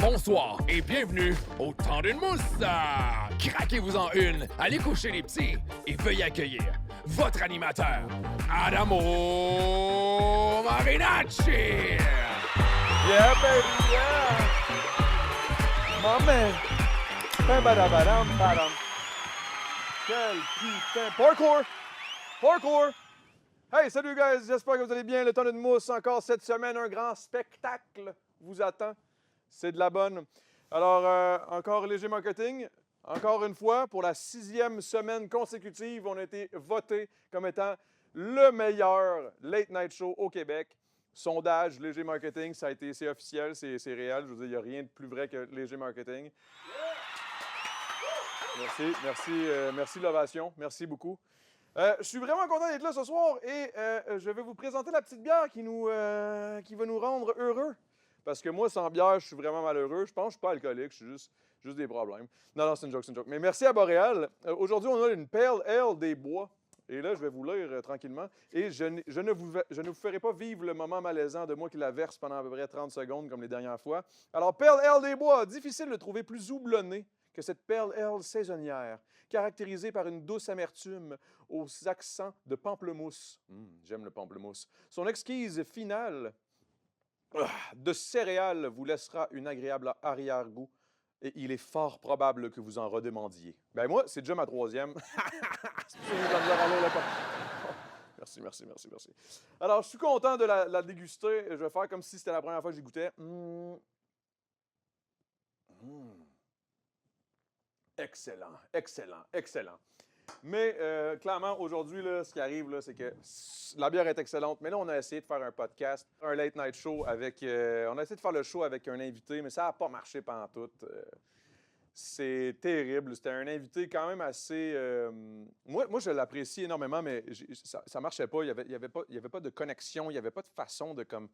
bonsoir et bienvenue au temps d'une mousse. Craquez-vous-en une, allez coucher les petits et veuillez accueillir votre animateur, Adamo Marinacci. Yeah, baby, yeah! My man! Bam-badam-badam, badam. Quel putain! Parkour! Parkour! Hey, salut guys! J'espère que vous allez bien. Le temps d'une mousse, encore cette semaine, un grand spectacle vous attend. C'est de la bonne. Alors, encore léger marketing. Encore une fois, pour la 6e semaine consécutive, on a été voté comme étant le meilleur late night show au Québec. Sondage, léger marketing, c'est officiel, c'est réel. Je veux dire, il n'y a rien de plus vrai que léger marketing. Merci l'ovation. Merci beaucoup. Je suis vraiment content d'être là ce soir et je vais vous présenter la petite bière qui va nous rendre heureux. Parce que moi, sans bière, je suis vraiment malheureux. Je pense que je ne suis pas alcoolique, je suis juste des problèmes. Non, c'est une joke, c'est une joke. Mais merci à Boréal. Aujourd'hui, on a une Pale Ale des Bois. Et là, je vais vous lire tranquillement. Et je ne vous ferai pas vivre le moment malaisant de moi qui la verse pendant à peu près 30 secondes comme les dernières fois. Alors, Pale Ale des Bois, difficile de trouver plus houblonné que cette Pale Ale saisonnière, caractérisée par une douce amertume aux accents de pamplemousse. J'aime le pamplemousse. Son exquise finale de céréales vous laissera une agréable arrière-goût. Et il est fort probable que vous en redemandiez. Ben moi, c'est déjà ma 3e. Merci. Alors, je suis content de la déguster. Je vais faire comme si c'était la première fois que j'y goûtais. Excellent. Mais clairement, aujourd'hui, ce qui arrive, là, c'est que la bière est excellente. Mais là, on a essayé de faire un podcast, un late night show avec... on a essayé de faire le show avec un invité, mais ça n'a pas marché pantoute. C'est terrible. C'était un invité quand même assez... Moi, je l'apprécie énormément, mais ça ne marchait pas. Il y avait pas de connexion. Il n'y avait pas de façon de comme...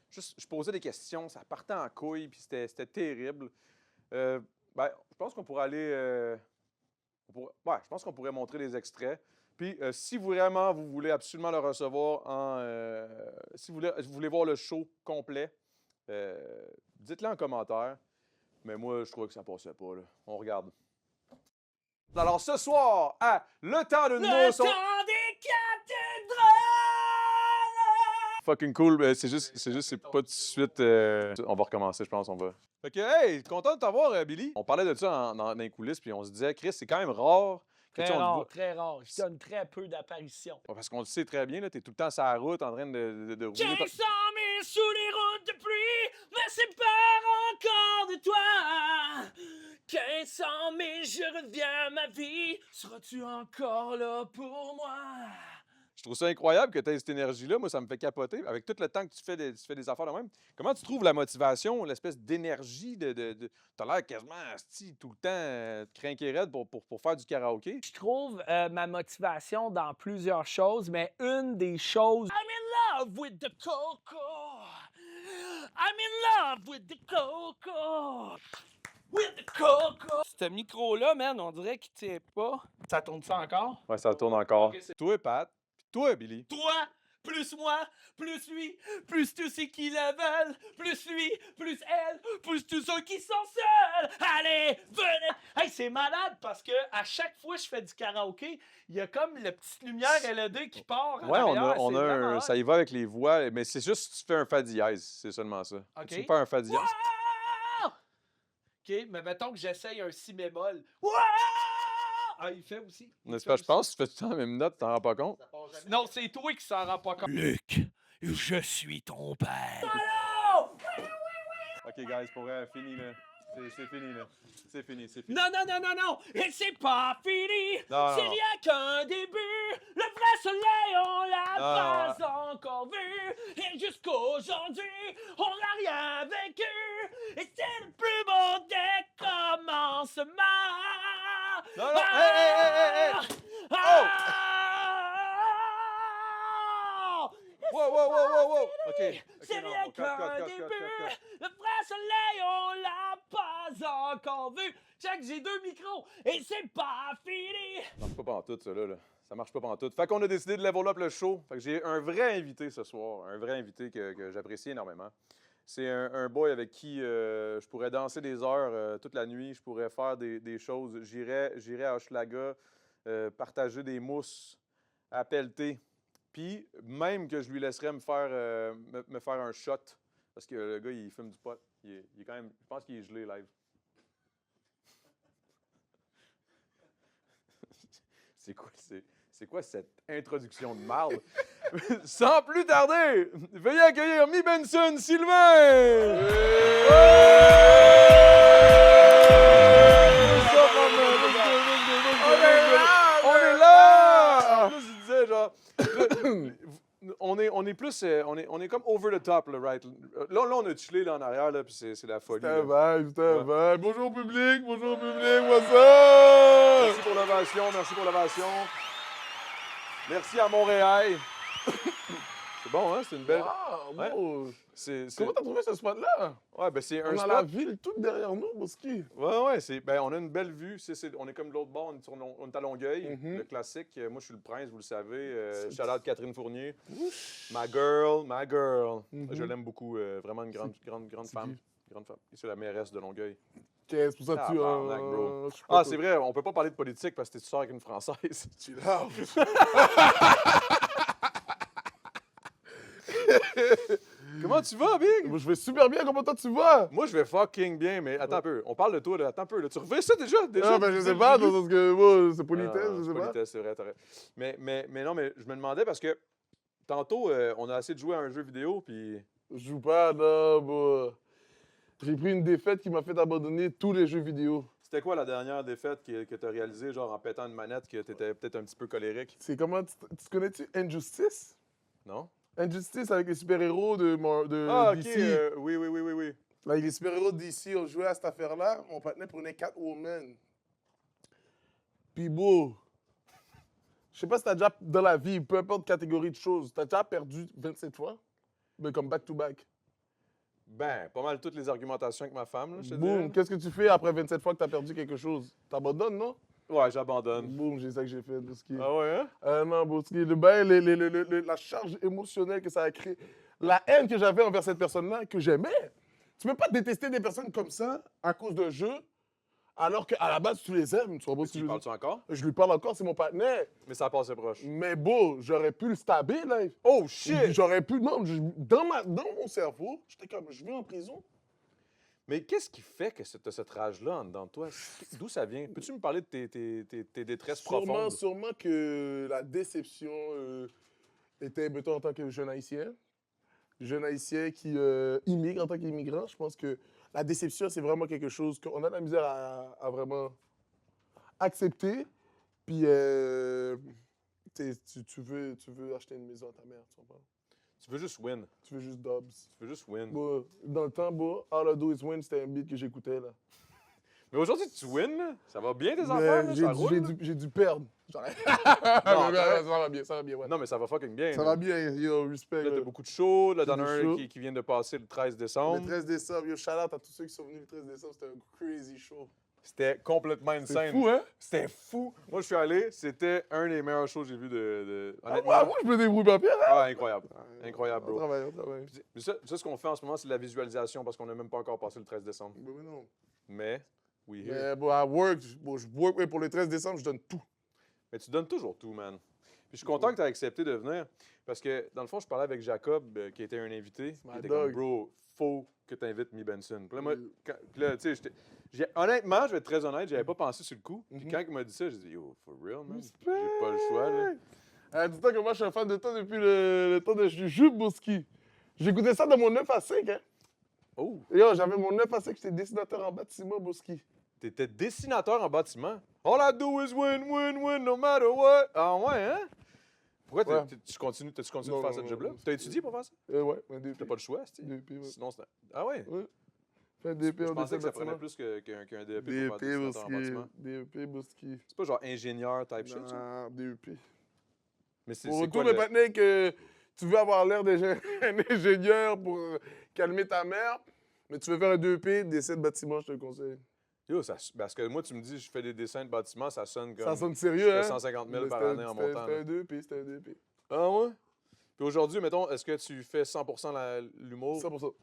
Juste, je posais des questions, ça partait en couille, puis c'était terrible. Je pense qu'on pourrait aller... je pense qu'on pourrait montrer des extraits. Puis, si vraiment vous voulez absolument le recevoir si vous voulez voir le show complet, dites-le en commentaire. Mais moi, je trouvais que ça passait pas, là. On regarde. Alors, ce soir, à Le Temps d'une mousse... Le temps des cathédrales! Fucking cool. C'est juste, c'est pas tout de suite... On va recommencer, je pense, on va... Fait que, hey, content de t'avoir, Billy. On parlait de ça dans les coulisses, puis on se disait, Chris, c'est quand même rare... Très rare. Je donne très peu d'apparitions. Parce qu'on le sait très bien, t'es tout le temps sur la route en train de rouler. 500 000 sous les routes de pluie me séparent encore de toi. 1500 000, je reviens à ma vie. Seras-tu encore là pour moi? Je trouve ça incroyable que tu aies cette énergie-là. Moi, ça me fait capoter. Avec tout le temps que tu fais des affaires de même. Comment tu trouves la motivation, l'espèce d'énergie T'as l'air quasiment tout le temps crinqué raide pour faire du karaoké. Je trouve ma motivation dans plusieurs choses, mais une des choses... I'm in love with the coco. I'm in love with the coco. With the coco. Ce micro-là, man, on dirait qu'il tient pas. Ça tourne ça encore? Ouais, ça tourne encore. Okay, toi, Pat. Puis toi, Billy. Toi, plus moi, plus lui, plus tous ceux qui le veulent, plus lui, plus elle, plus tous ceux qui sont seuls. Allez, venez! Hey, c'est malade parce que à chaque fois que je fais du karaoké, il y a comme la petite lumière LED qui part. Ouais, on a ça y va avec les voix, mais c'est juste si tu fais un fa dièse, c'est seulement ça. OK. Tu fais un fa dièse. Wow! OK, mais mettons que j'essaye un si bémol. Wow! Ah, il fait aussi. Je pense que tu fais tout le temps la même note, t'en rends pas compte? Non, c'est toi qui s'en rend pas compte. Luc, je suis ton père. Allô! OK, guys, pour vrai, fini, là. C'est fini, là. C'est fini. Non! Et c'est pas fini! Non, C'est non. rien qu'un début! Le vrai soleil, on l'a pas encore vu! Et jusqu'aujourd'hui, on n'a rien vécu! Et c'est le plus beau des commencements! Non! Hey! Oh! Wow! OK. C'est non, rien cut. qu'un début! Le vrai soleil, on l'a pas encore vu! Check, j'ai 2 micros et c'est pas fini! Ça marche pas pantoute, ça, là. Ça marche pas pantoute. Fait qu'on a décidé de level up le show. Fait que j'ai un vrai invité ce soir. Un vrai invité que j'apprécie énormément. C'est un boy avec qui je pourrais danser des heures toute la nuit. Je pourrais faire des choses. J'irais à Hochelaga partager des mousses à pelleter. Puis même que je lui laisserais me faire un shot. Parce que le gars, il fume du pot. Il est quand même... Je pense qu'il est gelé live. C'est quoi cette introduction de marde? Sans plus tarder, veuillez accueillir Mi Benson Sylvain! On est là! En plus, il disait genre... On est plus... on est comme over the top, là, right? Là, on a chillé là en arrière, là, puis c'est la folie. C'était là. un vibe, c'était un vibe. Bonjour public, what's up? Merci pour l'ovation, merci pour l'ovation. Merci à Montréal. C'est bon, hein? C'est une belle... Wow, Ouais. beau. C'est... Comment t'as trouvé ce spot-là? Ouais, ben c'est un On a spot... la ville toute derrière nous, Boski. Ouais, ben on a une belle vue. On est comme de l'autre bord, on est à Longueuil, Mhm. le classique. Moi, je suis le prince, vous le savez. Shout-out Catherine Fournier. My girl. Mhm. Je l'aime beaucoup. Vraiment une grande femme. Grande femme. Et c'est la mairesse de Longueuil. C'est pour ça que tu... Tabarnak, bro. je suis pas Ah, c'est vrai, on peut pas parler de politique parce que tu sors avec une Française. chill out. Comment tu vas, Big? Je vais super bien, comment toi tu vas? Moi, je vais fucking bien, mais attends un peu. On parle de toi, là. Attends un peu. Là. Tu refais ça déjà? Ah, ben je sais pas, dans le sens que moi, c'est politesse, Ah, je sais c'est pas. politesse, c'est vrai, t'as raison. Mais non, mais je me demandais parce que tantôt, on a essayé de jouer à un jeu vidéo, puis... Je joue pas, non, bon. J'ai pris une défaite qui m'a fait abandonner tous les jeux vidéo. C'était quoi la dernière défaite que tu as réalisée, genre en pétant une manette, que tu étais peut-être un petit peu colérique? C'est comment... Tu connais-tu Injustice? Non? Injustice avec les super-héros de Ah, ok. DC. Oui. Là, les super-héros de DC ont joué à cette affaire-là. Mon partenaire prenait Catwoman. Puis beau. Je sais pas si t'as déjà, dans la vie, peu importe catégorie de choses, t'as déjà perdu 27 fois? Mais comme back-to-back. Ben, pas mal toutes les argumentations avec ma femme, là, je te Boum. dirais. Qu'est-ce que tu fais après 27 fois que t'as perdu quelque chose? T'abandonnes, non? Ouais, j'abandonne. Boum, j'ai ça que j'ai fait. Ah ouais, hein? Non, Boski, le bail, la charge émotionnelle que ça a créé, la haine que j'avais envers cette personne-là, que j'aimais. Tu peux pas détester des personnes comme ça à cause d'un jeu, alors qu'à la base, tu les aimes. Tu vois pas ce que Tu je veux dire? parles-tu encore? Je lui parle encore, c'est mon partenaire. Mais ça passait proche. Mais beau, j'aurais pu le stabber, là. Oh, shit! J'aurais pu, non, dans mon cerveau, j'étais comme, je vais en prison. Mais qu'est-ce qui fait que tu as cette rage-là en dedans de toi? D'où ça vient? Peux-tu me parler de tes détresses profondes? Sûrement que la déception était, mettons, en tant que jeune haïtien qui immigre en tant qu'immigrant. Je pense que la déception, c'est vraiment quelque chose qu'on a de la misère à vraiment accepter. Puis, tu veux acheter une maison à ta mère, tu comprends? Tu veux juste win. Tu veux juste Dobbs. Tu veux juste win. Bon, dans le temps, All I Do Is Win, c'était un beat que j'écoutais, là. Mais aujourd'hui, tu win, là? Ça va bien tes Mais affaires, là? Ça roule, là? j'ai dû perdre. Non, Ça va bien, ouais. Non, mais ça va fucking bien. Ça là. va bien, yo, respect. Là, t'as beaucoup de shows. Là, t'en as J'ai des un shows. qui vient de passer le 13 décembre. Le 13 décembre, yo, shout out à tous ceux qui sont venus le 13 décembre, c'était un crazy show. C'était complètement C'est insane. fou, hein? C'était fou. Moi, je suis allé. C'était un des meilleurs shows que j'ai vus de... Ah, Honnêtement. moi, je me débrouille pas bien, hein? Ah, incroyable. Incroyable, On bro. travaille, on travaille. Mais ça, ce qu'on fait en ce moment, c'est de la visualisation parce qu'on n'a même pas encore passé le 13 décembre. Mais non. Mais, we here. Mais bon, à work, je work, ouais, pour le 13 décembre, je donne tout. Mais tu donnes toujours tout, man. Puis je suis content que tu aies accepté de venir parce que, dans le fond, je parlais avec Jacob, qui était un invité. my Qui était dog. comme, bro, faut que tu invites Mi Benson. Puis là, moi, Mm. puis là, tu sais, honnêtement, je vais être très honnête, j'avais pas pensé sur le coup. Puis Mhm. quand il m'a dit ça, j'ai dit, yo, for real, man. Respect. J'ai pas le choix, là. Dis-toi que moi, je suis un fan de toi depuis le temps de Jujube Boski. J'écoutais ça dans mon 9 à 5, hein. Oh, Yo, j'avais mon 9 à 5, j'étais dessinateur en bâtiment, Boski. t'étais dessinateur en bâtiment. All I do is win, win, win, no matter what. Ah ouais, hein? Pourquoi Ouais. tu continues de faire Non, ce non, job-là? non, T'as étudié pour faire ça? Ouais, un DP. T'as pas le choix, c'est DP, ouais. Sinon, c'est... Ah ouais? Ouais. Fais un DP Je en pensais que ça bâtiment. prenait plus qu'un DEP pour faire DP, dessinateur en Boski. bâtiment. DP, Boski. C'est pas genre ingénieur type shit, ça? Non, DEP. Mais c'est Pour quoi tous le... mes partenaires que tu veux avoir l'air d'un ingénieur pour calmer ta mère, mais tu veux faire un 2P, dessin de bâtiment, je te le conseille. Yo, parce que moi, tu me dis, je fais des dessins de bâtiments, ça sonne comme... Ça sonne je sérieux, fais hein? 150 000 Mais par c'était année en c'était- montant. C'était là. un 2P, c'était un 2P. Ah ouais? Puis aujourd'hui, mettons, est-ce que tu fais 100% l'humour? 100%.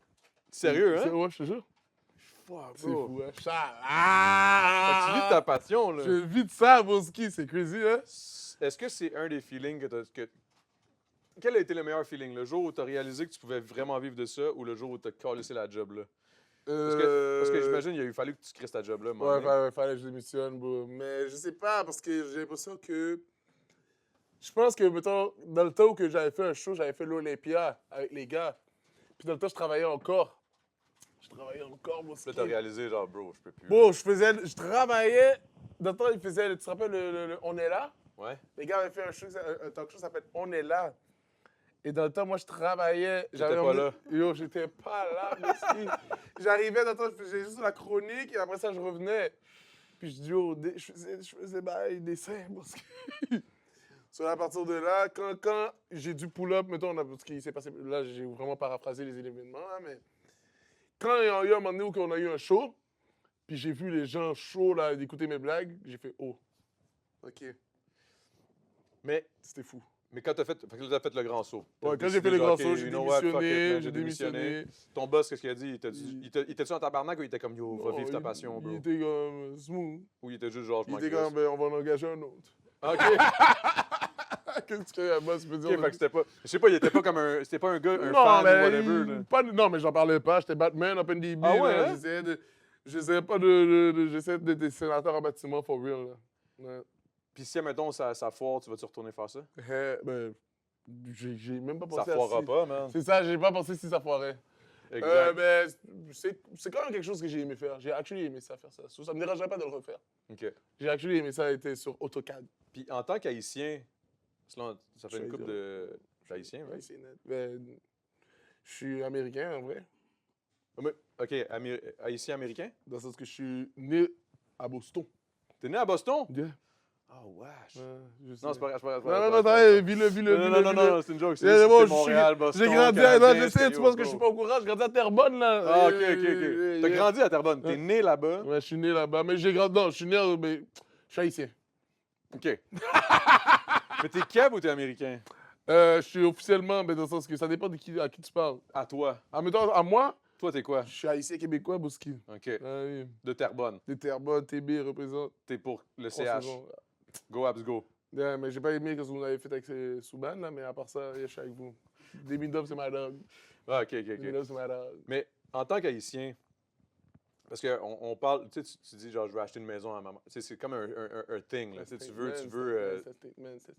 Sérieux, hein? Ouais, je te jure. Fuck, C'est bro. fou, hein? Fait que tu vis de ta passion, là. Je vis de ça, Boski, c'est crazy, hein? Est-ce que c'est un des feelings que t'as... Quel a été le meilleur feeling? Le jour où t'as réalisé que tu pouvais vraiment vivre de ça ou le jour où t'as calissé la job, là? Parce que j'imagine qu'il a fallu que tu crisses ta job, là, à un moment donné. Ouais, fallait que je démissionne, bro. Mais je sais pas, parce que j'ai l'impression que... Je pense que, mettons, dans le temps où j'avais fait un show, j'avais fait l'Olympia avec les gars. Puis dans le temps, je travaillais encore. Boski. Là, t'as réalisé, genre, bro, je peux plus. Bon, je travaillais. Dans le temps, ils faisaient, tu te rappelles, le On est là? Ouais. Les gars avaient fait un talk show qui s'appelle On est là. Et dans le temps, moi, je travaillais. Pas là. Yo, j'étais pas là, Boski. J'arrivais, dans le temps, je faisais juste la chronique et après ça, je revenais. Puis je dis, yo, je faisais des dessins, Boski. So, à partir de là, quand j'ai dû pull-up, mettons, parce qu'il s'est passé, là, j'ai vraiment paraphrasé les événements, hein, mais quand il y a eu un moment donné où on a eu un show, puis j'ai vu les gens chauds, là, d'écouter mes blagues, j'ai fait, oh, OK, Mais c'était fou. quand t'as fait le grand saut. Ouais, T'as quand j'ai fait décidé, le grand genre, saut, OK, j'ai you know what, fuck it, démissionné, man, j'ai démissionné. Ton boss, qu'est-ce qu'il a dit? Il était-tu en tabarnak ou il était comme, yo, va Non, vivre ta passion, bro? Il était comme smooth. Ou il était juste genre, je Il m'en était crisse? comme, ben, on va en engager un autre. OK. Qu'est-ce qu'un boss peut dire? OK, fait que c'était pas... Je sais pas, il était pas comme un... C'était pas un gars, un Non, fan mais ou whatever, là. non, mais j'en parlais pas. J'étais Batman, Open DB. Ah ouais, là. hein? J'essayais d'être sénateur en bâtiment for real. Là. Ouais. Puis si, mettons, ça foire, tu vas-tu retourner faire ça? Ben, j'ai même pas pensé Ça foirera si... pas, man. C'est ça, j'ai pas pensé si ça foirait. Exact. Ben, c'est quand même quelque chose que j'ai aimé faire. J'ai actually aimé ça, faire ça. So, ça me dérangerait pas de le refaire. OK. J'ai actually aimé ça, été sur AutoCAD. Puis en tant qu'Haïtien, ça fait Je une suis couple de... Haïtien, Ouais, right? c'est net. Ben, je suis américain, en vrai. OK, Haïtien-Américain? Dans le sens que je suis né à Boston. T'es né à Boston? Yeah. Oh, wesh. Je sais. Non, c'est pas grave, c'est pas grave. Non, attends, vis-le. Non, c'est une joke. Yeah, bon, C'est Montréal, Boston, j'ai grandi Canadien, je sais, c'est tu yo, penses que bro. je suis pas au courant, j'ai grandi à Terrebonne, là. Ah, OK. T'as grandi à Terrebonne. T'es né là-bas. Ouais, je suis né là-bas, mais j'ai grandi, non, je suis né, mais je suis haïtien. OK. Mais t'es Keb ou t'es Américain? Je suis officiellement, mais dans le sens que ça dépend à qui tu parles. À toi. Mettons, à moi, Toi, t'es quoi? je suis haïtien québécois, Bouski. OK. Ah oui. De Terrebonne. Des Terrebonne, TB représente. T'es pour le 3 CH. saisons. Go, Abs, go. Yeah, mais j'ai pas aimé ce que vous avez fait avec Souban, là, mais à part ça, je suis avec vous. Demi Dub, c'est ma dog. Ah, OK. Demi Dub, c'est ma dog. Mais en tant qu'Haïtien, parce qu'on parle, tu sais, tu dis genre, je veux acheter une maison à maman. Tu sais, c'est comme un thing, là. Tu sais, tu veux.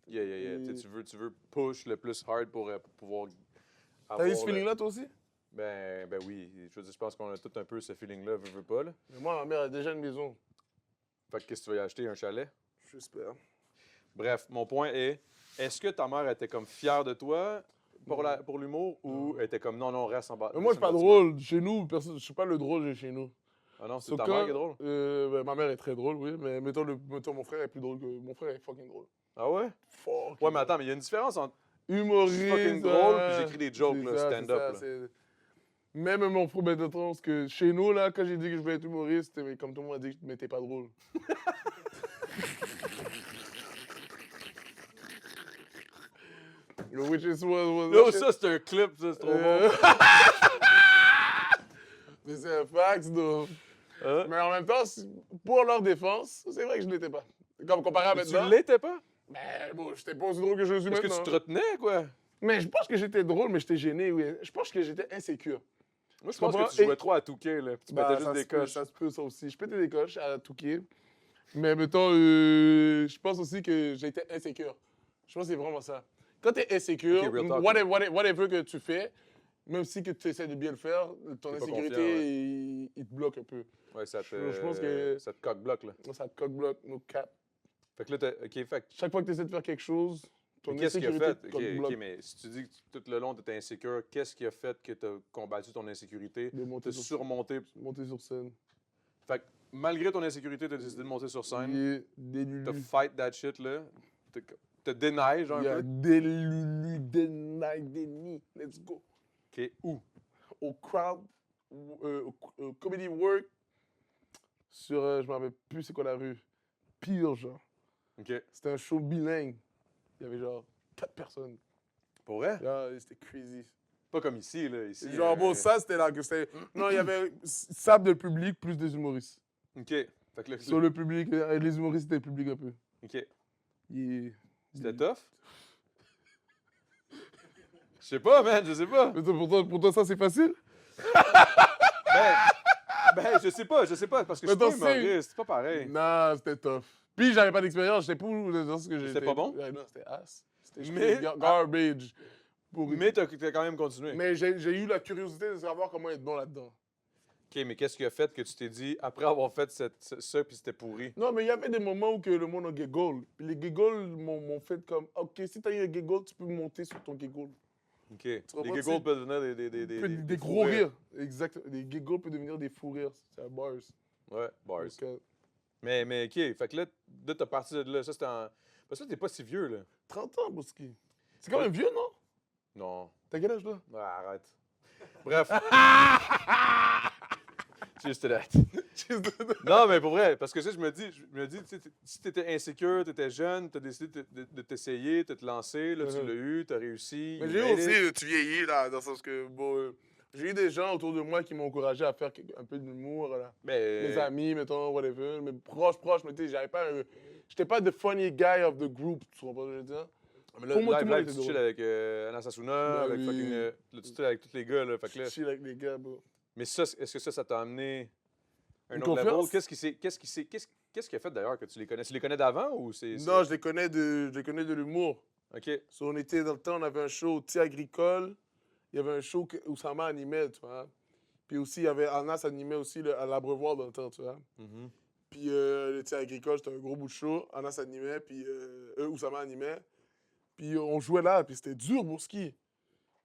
Yeah. Tu sais, tu veux push le plus hard pour pouvoir T'as eu ce feeling-là, toi aussi? Ben oui. Je veux dire, je pense qu'on a tout un peu ce feeling-là, veux pas, là. Mais moi, ma mère a déjà une maison. Fait que qu'est-ce que tu vas y acheter, un chalet? J'espère. Bref, mon point est-ce que ta mère était comme fière de toi pour l'humour ou était comme non, reste en bas? Mais moi, je suis pas drôle. Chez nous, je suis pas le drôle de chez nous. Ah non, c'est So, ta mère qui est drôle? Ben, ma mère est très drôle, oui. Mais mettons, mon frère est plus drôle que... Mon frère est fucking drôle. Ah ouais? Ouais, mais attends, mais il y a une différence entre humoriste. je suis fucking drôle puis j'écris des jokes, c'est là, ça, stand-up. c'est ça, même mon frère, ben, parce que chez nous, là, quand j'ai dit que je voulais être humoriste, mais comme tout le monde a dit, mais t'es pas drôle. Which is Yo, ça, c'est un clip, ça, c'est trop bon. Mais c'est un fax, donc. Hein? Mais en même temps, pour leur défense, c'est vrai que je l'étais pas. Comme comparé à Mais tu maintenant. l'étais pas? Mais bon, j'étais pas aussi drôle que je suis Est-ce que maintenant. tu te retenais, quoi? Mais je pense que j'étais drôle, mais j'étais gêné, oui. Je pense que j'étais insécure. Moi, je pense comprends? que tu jouais trop à Touquet, là. Tu Bah, mettais juste des coches. Ça se peut, ça aussi. Je pétais des coches à Touquet. Mais mettons, je pense aussi que j'étais insécure. Je pense que c'est vraiment ça. Quand t'es insécure, Ok, real talk. whatever que tu fais, même si que tu essaies de bien le faire, ton T'es pas insécurité, confiant, il te bloque un peu. Ouais, ça te, Je pense que- ça te coque-bloque, là. Ça te coque-bloque, no cap. Fait que là, OK, fait que- Chaque fois que tu essaies de faire quelque chose, ton mais qu'est-ce qui a insécurité fait? te OK, coque-bloque. mais si tu dis que tout le long, tu étais insécure, qu'est-ce qui a fait que tu as combattu ton insécurité? De monter Tu sur, surmonté. monter sur scène. Fait que malgré ton insécurité, tu as décidé de monter sur scène. Yeah, des lulus. T'as fight that shit, là. T'as deny, genre, Yeah, un peu. des lulus, des nights, des nids. Let's go. OK, où? Au crowd, au comedy work, sur, je me rappelle plus c'est quoi la rue. Pire, genre. OK. C'était un show bilingue. Il y avait genre 4 personnes. Pour vrai? Yeah, c'était crazy. Pas comme ici, là. Ici, Genre, bon, ça, c'était là que c'était... Non, il y avait sable de public plus des humoristes. OK. Fait que là, Sur le public, les humoristes, c'était le public un peu. OK. C'était Il- tough? Je sais pas, man, je sais pas. Mais pour toi, ça, c'est facile? Je sais pas, parce que je suis Mais pas t'en sais- humoriste, c'est pas pareil. Non, c'était tough. Puis, j'avais pas d'expérience, j'étais pour dans ce que j'ai C'était pas bon? Ouais, non, c'était ass. C'était Mais- garbage. Pourri. Mais t'as quand même continué. Mais j'ai eu la curiosité de savoir comment être bon là-dedans. OK, mais qu'est-ce qui a fait que tu t'es dit, après avoir fait ça, puis c'était pourri? Non, mais il y avait des moments où que le monde a giggle. Puis les giggles m'ont fait comme, OK, si t'as eu un giggle, tu peux monter sur ton giggle. OK. Les comprends, giggles c'est- peuvent devenir Des fous gros rires. Exact. Les giggles peuvent devenir des fous rires. C'est à bars. Ouais, bars. Donc, Mais OK, fait que là t'as parti de là, ça c'était en... Parce que là, t'es pas si vieux, là. 30 ans, Bouski. C'est quand même vieux, non? Non. T'as quel âge, là? Ah, arrête. Bref. Cheers to that. Non, mais pour vrai, parce que ça, je me dis, tu sais, si t'étais insécure, t'étais jeune, t'as décidé de t'essayer, de te lancer, là, tu l'as eu, t'as réussi. Mais you j'ai eu made it. aussi, tu vieillis, là, dans le sens que, bon, j'ai eu des gens autour de moi qui m'ont encouragé à faire un peu d'humour, là. Mais... Mes amis, mettons, whatever. Mais proche, mais tu sais, j'avais pas j'étais pas the funny guy of the group, tu comprends ce que je veux dire? Mais là, Pour moi, tout le monde live, était tu chill drôle. avec Anna Sassouna, Ben avec oui. fucking... là, tu chill avec tous les gars, là, fait que là... Je chill avec les gars, bro. Mais ça, est-ce que ça t'a amené un Une autre level? confiance? Qu'est-ce qui a fait d'ailleurs que tu les connais? Tu les connais d'avant ou c'est... Non, je les connais de l'humour. OK. So, on était dans le temps, on avait un show au Thé Agricole. Il y avait un show où Sama animait, tu vois. Puis aussi, il y avait Anas animait aussi à l'Abreuvoir dans le temps, tu vois. Mhm. Puis le Thé Agricole, c'était un gros bout de show. Anas animait, puis Oussama animait. Puis on jouait là, puis c'était dur, Bourski.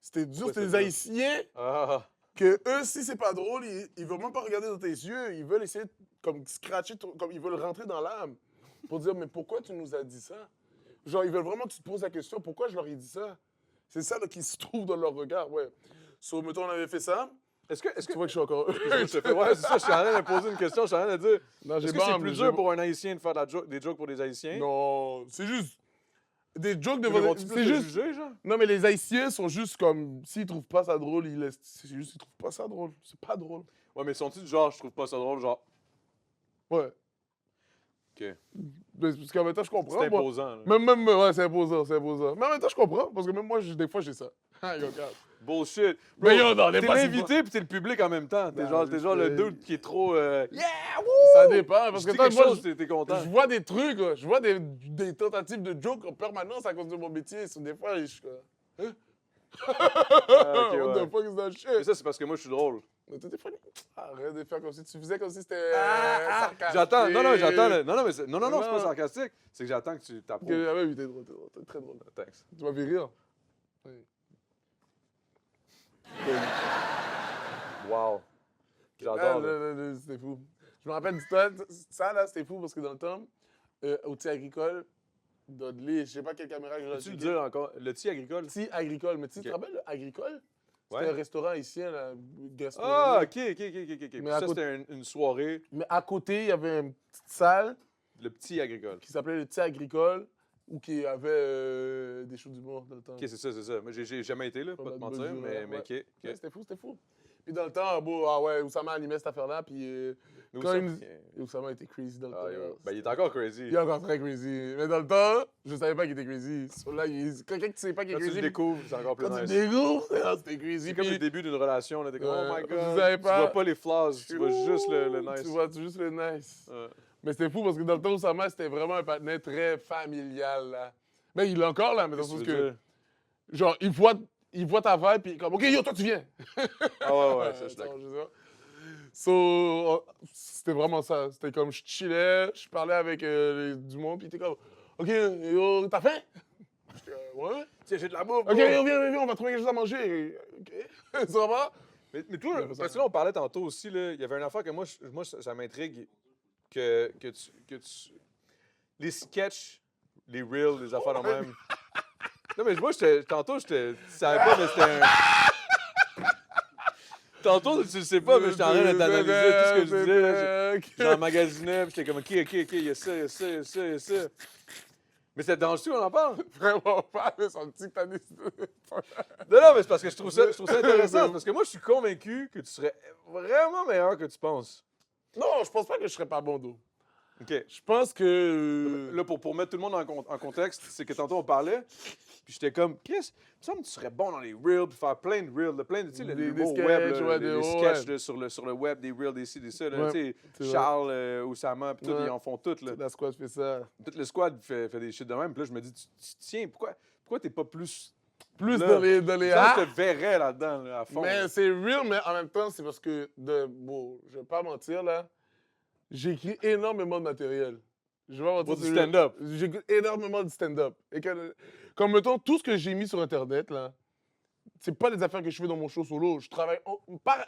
C'était dur, Pourquoi c'était des c'est dur? Haïtiens Ah! que eux, si c'est pas drôle, ils veulent même pas regarder dans tes yeux. Ils veulent essayer de comme scratcher, comme ils veulent rentrer dans l'âme pour dire, mais pourquoi tu nous as dit ça? Genre, ils veulent vraiment que tu te poses la question, pourquoi je leur ai dit ça? C'est ça là, qui se trouve dans leur regard, ouais. So, mettons, on avait fait ça. Est-ce que... Tu vois que je suis encore... Je te fais, ouais, c'est ça, je suis en train de poser une question, je suis en train de dire... Non, Est-ce que c'est plus dur pour un Haïtien de faire des jokes pour des Haïtiens? Non, c'est juste... Des jokes de... Ils vont-tu plus C'est te juste... juger, genre? Non, mais les Haïtiens sont juste comme... S'ils trouvent pas ça drôle, ils laissent... C'est juste qu'ils trouvent pas ça drôle. C'est pas drôle. Ouais, mais sont-ils du genre, je trouve pas ça drôle, genre... Ouais. OK. Parce qu'en même temps, je comprends. C'est moi. imposant, là. Même, ouais, c'est imposant, c'est imposant. Mais en même temps, je comprends, parce que même moi, des fois, j'ai ça. Ah, yo, regarde. Bullshit. Mais Bro, yo, non, les t'es pas si l'invité puis t'es le public en même temps. T'es Non, genre le c'est- dude qui est trop... Yeah, woo! Ça dépend, parce Je que dis toi, quelque moi, chose, t'es content. je vois des trucs, là. Je vois des tentatives de jokes en permanence à cause de mon métier. So, des fois, je suis comme... Hein? Ah, ok, What ouais. the fuck is that Mais shit? ça, c'est parce que moi, je suis drôle. Mais t'étais funny. Arrête de faire comme si tu faisais comme si c'était sarcastique. J'attends. Non, j'attends. Non, mais c'est pas Non. sarcastique. C'est que j'attends que tu t'approuves. Ah ouais, oui, t'es drôle, t'es très drôle. Thanks. Tu m'as fait rire. Wow. Ah, J'adore. là. c'était fou. Je me rappelle du temps, ça là, c'était fou parce que dans le temps, au Thé Agricole, Dudley, je sais pas quelle caméra que j'ai Peux-tu le dire encore? Le petit agricole? Thé Agricole, mais tu Ok. te rappelles le Agricole? Ouais. C'était un restaurant haïtien, là, gastronomie. Ah, OK. Puis Mais à ça, côté- c'était une soirée, Mais à côté, il y avait une petite salle le petit agricole. qui s'appelait le Thé Agricole, où qui avait des shows d'humour dans le temps. OK, c'est ça. Moi, j'ai jamais été là, pas Pas te mal de mentir, bonne mais journée, OK. Ouais, c'était fou. Puis dans le temps, bon, ah ouais, Oussama animait cette affaire-là, puis Mais quand où ça? et Oussama était crazy dans le temps. Ah, ben, il est encore crazy. Il est encore très crazy. Mais dans le temps, je savais pas qu'il était crazy. So, là, quelqu'un qui sait pas qu'il est Quand tu crazy. le découvres, c'est encore plus Quand tu le nice. découvres, ah, c'était crazy. C'est comme Puis le début d'une relation. Là, t'es comme, oh my vous God. savez Tu pas- vois pas les flaws, tu vois juste le nice. Tu vois juste le nice. Ouais. Mais c'était fou parce que dans le temps, Oussama, c'était vraiment un partenaire très familial, là. Mais il est encore là, mais dans le Qu'est-ce sens que tu veux que, dire? genre, il voit ta vibe, puis comme, OK, yo, toi, tu viens. Ah ouais, ça, je suis d'accord. Attends, je sais pas. So, c'était vraiment ça. C'était comme, je chillais, je parlais avec du monde, puis il était comme, OK, yo, t'as faim? J'étais comme, ouais. Tiens, j'ai de la bouffe. OK, bro. yo, viens, on va trouver quelque chose à manger. OK. Ça va? Mais toi, Ouais, ça- parce que là, on parlait tantôt aussi, là, il y avait une affaire que moi ça m'intrigue, que tu... Les sketchs, les reels, les affaires de même. Non, mais moi, tantôt, tu savais pas, mais c'était un... Tantôt, tu le sais pas, mais j'étais en train d'analyser tout ce que je disais. Là, j'emmagasinais, puis j'étais comme, OK, il y a ça. Mais ça te dérange-tu qu'on en parle? Vraiment pas, mais ça me dit que t'as décidé. Non, mais c'est parce que je trouve ça intéressant. Parce que moi, je suis convaincu que tu serais vraiment meilleur que tu penses. Non, je pense pas que je serais pas bon d'eau. OK. Je pense que. Là, pour mettre tout le monde en contexte, c'est que tantôt, on parlait, puis j'étais comme, Chris, il me semble que tu serais bon dans les reels, puis faire plein de reels, plein de, tu sais, Des l'humour sketchs, web, là, ouais, les sketchs là, sur le web, des reels, des ci, des ça. Là, Ouais, tu sais, c'est vrai. Charles, Oussama, puis tout, Ouais. ils en font tout. Là. La squad fait ça. Tout le squad fait des shit de même. Puis là, je me dis, tiens, pourquoi t'es pas plus. Plus là, dans les Ça, ah! je te verrais là-dedans, là, à fond. Mais là. c'est real, mais en même temps, c'est parce que, bon, je vais pas mentir, là, j'écris énormément de matériel. Je vais mentir, Pour du c'est real. stand-up. J'écris énormément de stand-up. Et comme mettons, tout ce que j'ai mis sur Internet, là, c'est pas des affaires que je fais dans mon show solo. Je travaille,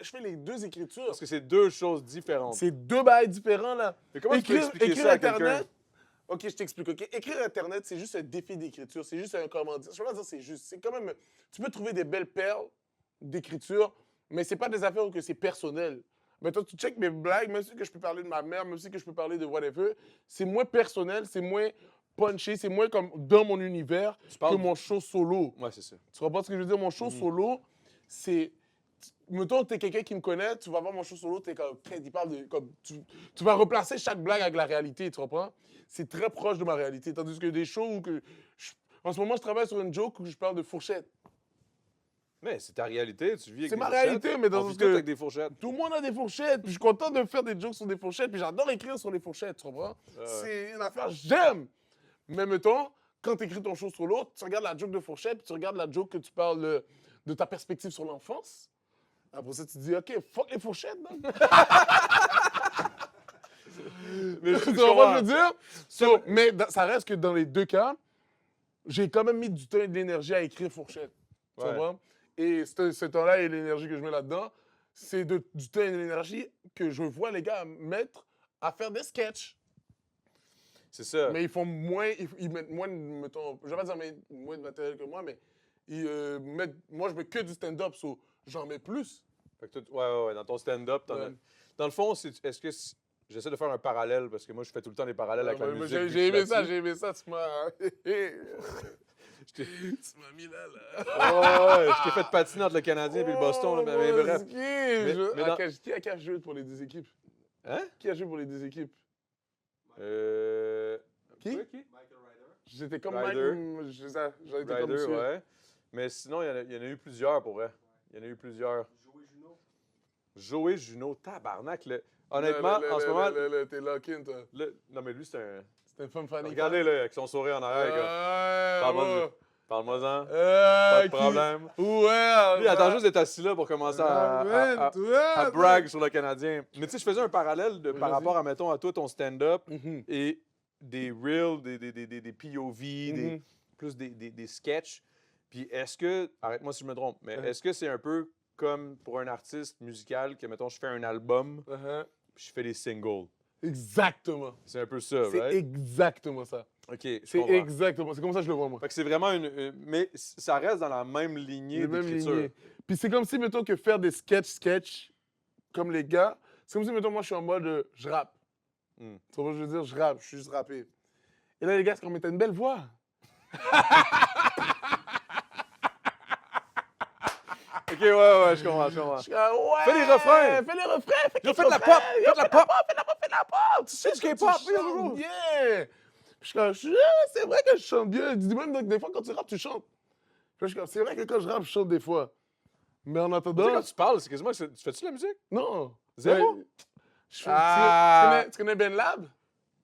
je fais les deux écritures. Parce que c'est deux choses différentes. C'est deux bails différents, là. Mais comment tu peux expliquer écrire ça à quelqu'un? Internet, OK, je t'explique. OK? Écrire Internet, c'est juste un défi d'écriture. C'est juste un comment dire. Je peux pas dire c'est juste. C'est quand même. Tu peux trouver des belles perles d'écriture, mais c'est pas des affaires où que c'est personnel. Mais toi, tu check mes blagues, même si que je peux parler de ma mère, même si que je peux parler de whatever, c'est moins personnel, c'est moins punché, c'est moins comme dans mon univers parles que mon show solo. Ouais, c'est ça. Tu comprends ce que je veux dire? Mon show solo, c'est. Mettons, t'es quelqu'un qui me connaît, tu vas voir mon show solo, t'es comme. Il parle de. Comme, tu vas replacer chaque blague avec la réalité, tu comprends? C'est très proche de ma réalité. Tandis que des shows où que. En ce moment, je travaille sur une joke où je parle de fourchette. Mais c'est ta réalité, tu vis avec C'est des ma fourchettes. réalité, mais dans On le vit sens tous que- avec des fourchettes. Tout le monde a des fourchettes, puis je suis content de faire des jokes sur des fourchettes, puis j'adore écrire sur les fourchettes, tu comprends? ouais. C'est une affaire, j'aime! Mais mettons, quand tu écris ton show sur l'autre, tu regardes la joke de fourchette, puis tu regardes la joke que tu parles de ta perspective sur l'enfance. Après ça, tu te dis, OK, fuck les fourchettes, non? Mais Tu comprends ce que je veux dire? Mais ça reste que dans les deux cas, j'ai quand même mis du temps et de l'énergie à écrire fourchette. Tu Ouais. comprends? Et ce temps-là et l'énergie que je mets là-dedans, c'est du temps et de l'énergie que je vois les gars mettre à faire des sketchs. C'est ça. Mais ils font moins, ils mettent moins, mettons, je vais pas dire moins de matériel que moi, mais ils mettent, moi je mets que du stand-up, so j'en mets plus. Fait que ouais, dans ton stand-up, t'en Ouais. as- Dans le fond, est-ce que j'essaie de faire un parallèle, parce que moi, je fais tout le temps des parallèles avec la Ouais, mais musique. vu que j'ai je suis aimé là-dessus. ça, tu m'as... t'ai- tu m'as mis là. Ouais, je t'ai fait patiner entre le Canadien et le Boston. Là, mais bref. Mais dans- Qui a joué pour les deux équipes? Hein? Qui a joué pour les deux équipes? Qui? Ouais, J'étais comme Ryder. Mike, j'en étais comme Ryder, monsieur. ouais. Mais sinon, il y en a eu plusieurs, pour vrai. Il y en a eu plusieurs. Joey Juno, tabarnak. Honnêtement, en ce moment... T'es lock-in, toi. Non, mais lui, c'est un... C'était une femme funny. Regardez, là, avec son sourire en arrière. gars. Parle-moi-en. Pas de problème. Ouais. Lui, il attend juste d'être assis là pour commencer à brag sur le Canadien. Mais tu sais, je faisais un parallèle par vas-y. rapport à, mettons, à toi, ton stand-up Mhm. et des reels, des POV, Mhm. plus des sketchs. Puis est-ce que, arrête-moi si je me trompe, mais Uh-huh. est-ce que c'est un peu comme pour un artiste musical que, mettons, je fais un album Uh-huh. puis je fais des singles? Exactement. C'est un peu ça, C'est right? exactement ça. OK, je C'est comprends. exactement. C'est comme ça que je le vois, moi. Fait que c'est vraiment mais ça reste dans la même lignée Les mêmes d'écriture. lignées. Puis c'est comme si, mettons, que faire des sketch, comme les gars, c'est comme si, mettons, moi, je suis en mode, je rappe. Mm. Tu vois ce que je veux dire? Je rappe, je suis juste rappé. Et là, les gars, c'est comme, mais t'as une belle voix. OK, ouais, je comprends. Je suis comme, ouais! Fais les refrains! Fais les refrains! Yo, fais de la pop! Yo, Fais de la pop! Fais de la pop! Tu sais du que K-pop, tu fais le chantes gros. bien! Puis je suis comme, c'est vrai que je chante bien. Je dis même, donc, des fois, quand tu rappes, tu chantes. Puis je suis comme, c'est vrai que quand je rappe, je chante des fois. Mais en Tu sais, attendant... quand tu parles, c'est quasiment que tu fais-tu de la musique? Non. Zéro? Ouais, je fais- Ah. tu connais Ben Lab?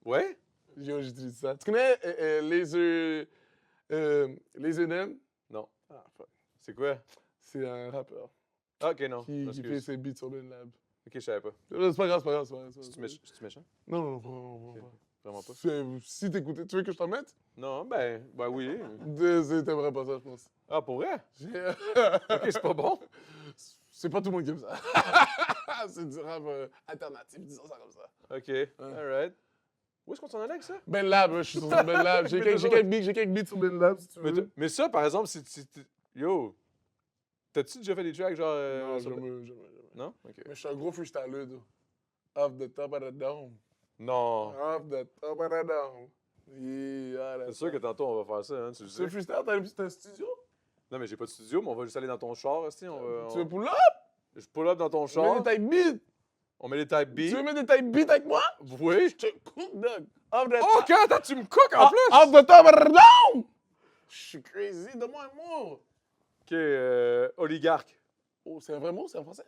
Ouais? Yo, j'utilise ça. Tu connais Laser Nem? Non. Ah, fuck. C'est quoi? C'est un rappeur Ah, OK, non. qui Excuse. fait ses beats sur Ben Lab. OK, je savais pas. C'est pas grave, c'est pas grave. C'est pas grave. C'est-tu méchant? Non, non, vraiment pas. Vraiment pas. Si t'écoutais, tu veux que je t'en mette? Non, ben oui. T'aimerais pas ça, je pense. Ah, pour vrai? J'ai- OK, c'est pas bon? C'est pas tout le monde qui aime ça. C'est du rap alternatif, disons ça comme ça. OK, all right. Où est-ce qu'on s'en allait avec ça? Ben Lab, je suis sur Ben Lab. J'ai Mais quelques beats sur Ben Lab, si tu veux. Mais ça, par exemple, yo, t'as-tu déjà fait des tracks genre... Non, sur le- jamais. Non? OK. Mais je suis un gros freestyler, though. Off the top of the dome. Non. Off the top of the dome. C'est sûr que tantôt, on va faire ça, hein, tu le C'est sais. freestyle, t'as un studio? Non, mais j'ai pas de studio, mais on va juste aller dans ton char, on Tu veux pull up? Je pull up dans ton Tu veux char, des type beats? on met les type Tu veux B. mettre des type beats avec moi? Oui. Je te cook, dog. Off the Oh, top. quand attends, tu me cooks en plus? Off the top, down! Je suis crazy, donne-moi un mot. OK, oligarque. Oh, c'est un vrai mot, c'est en français?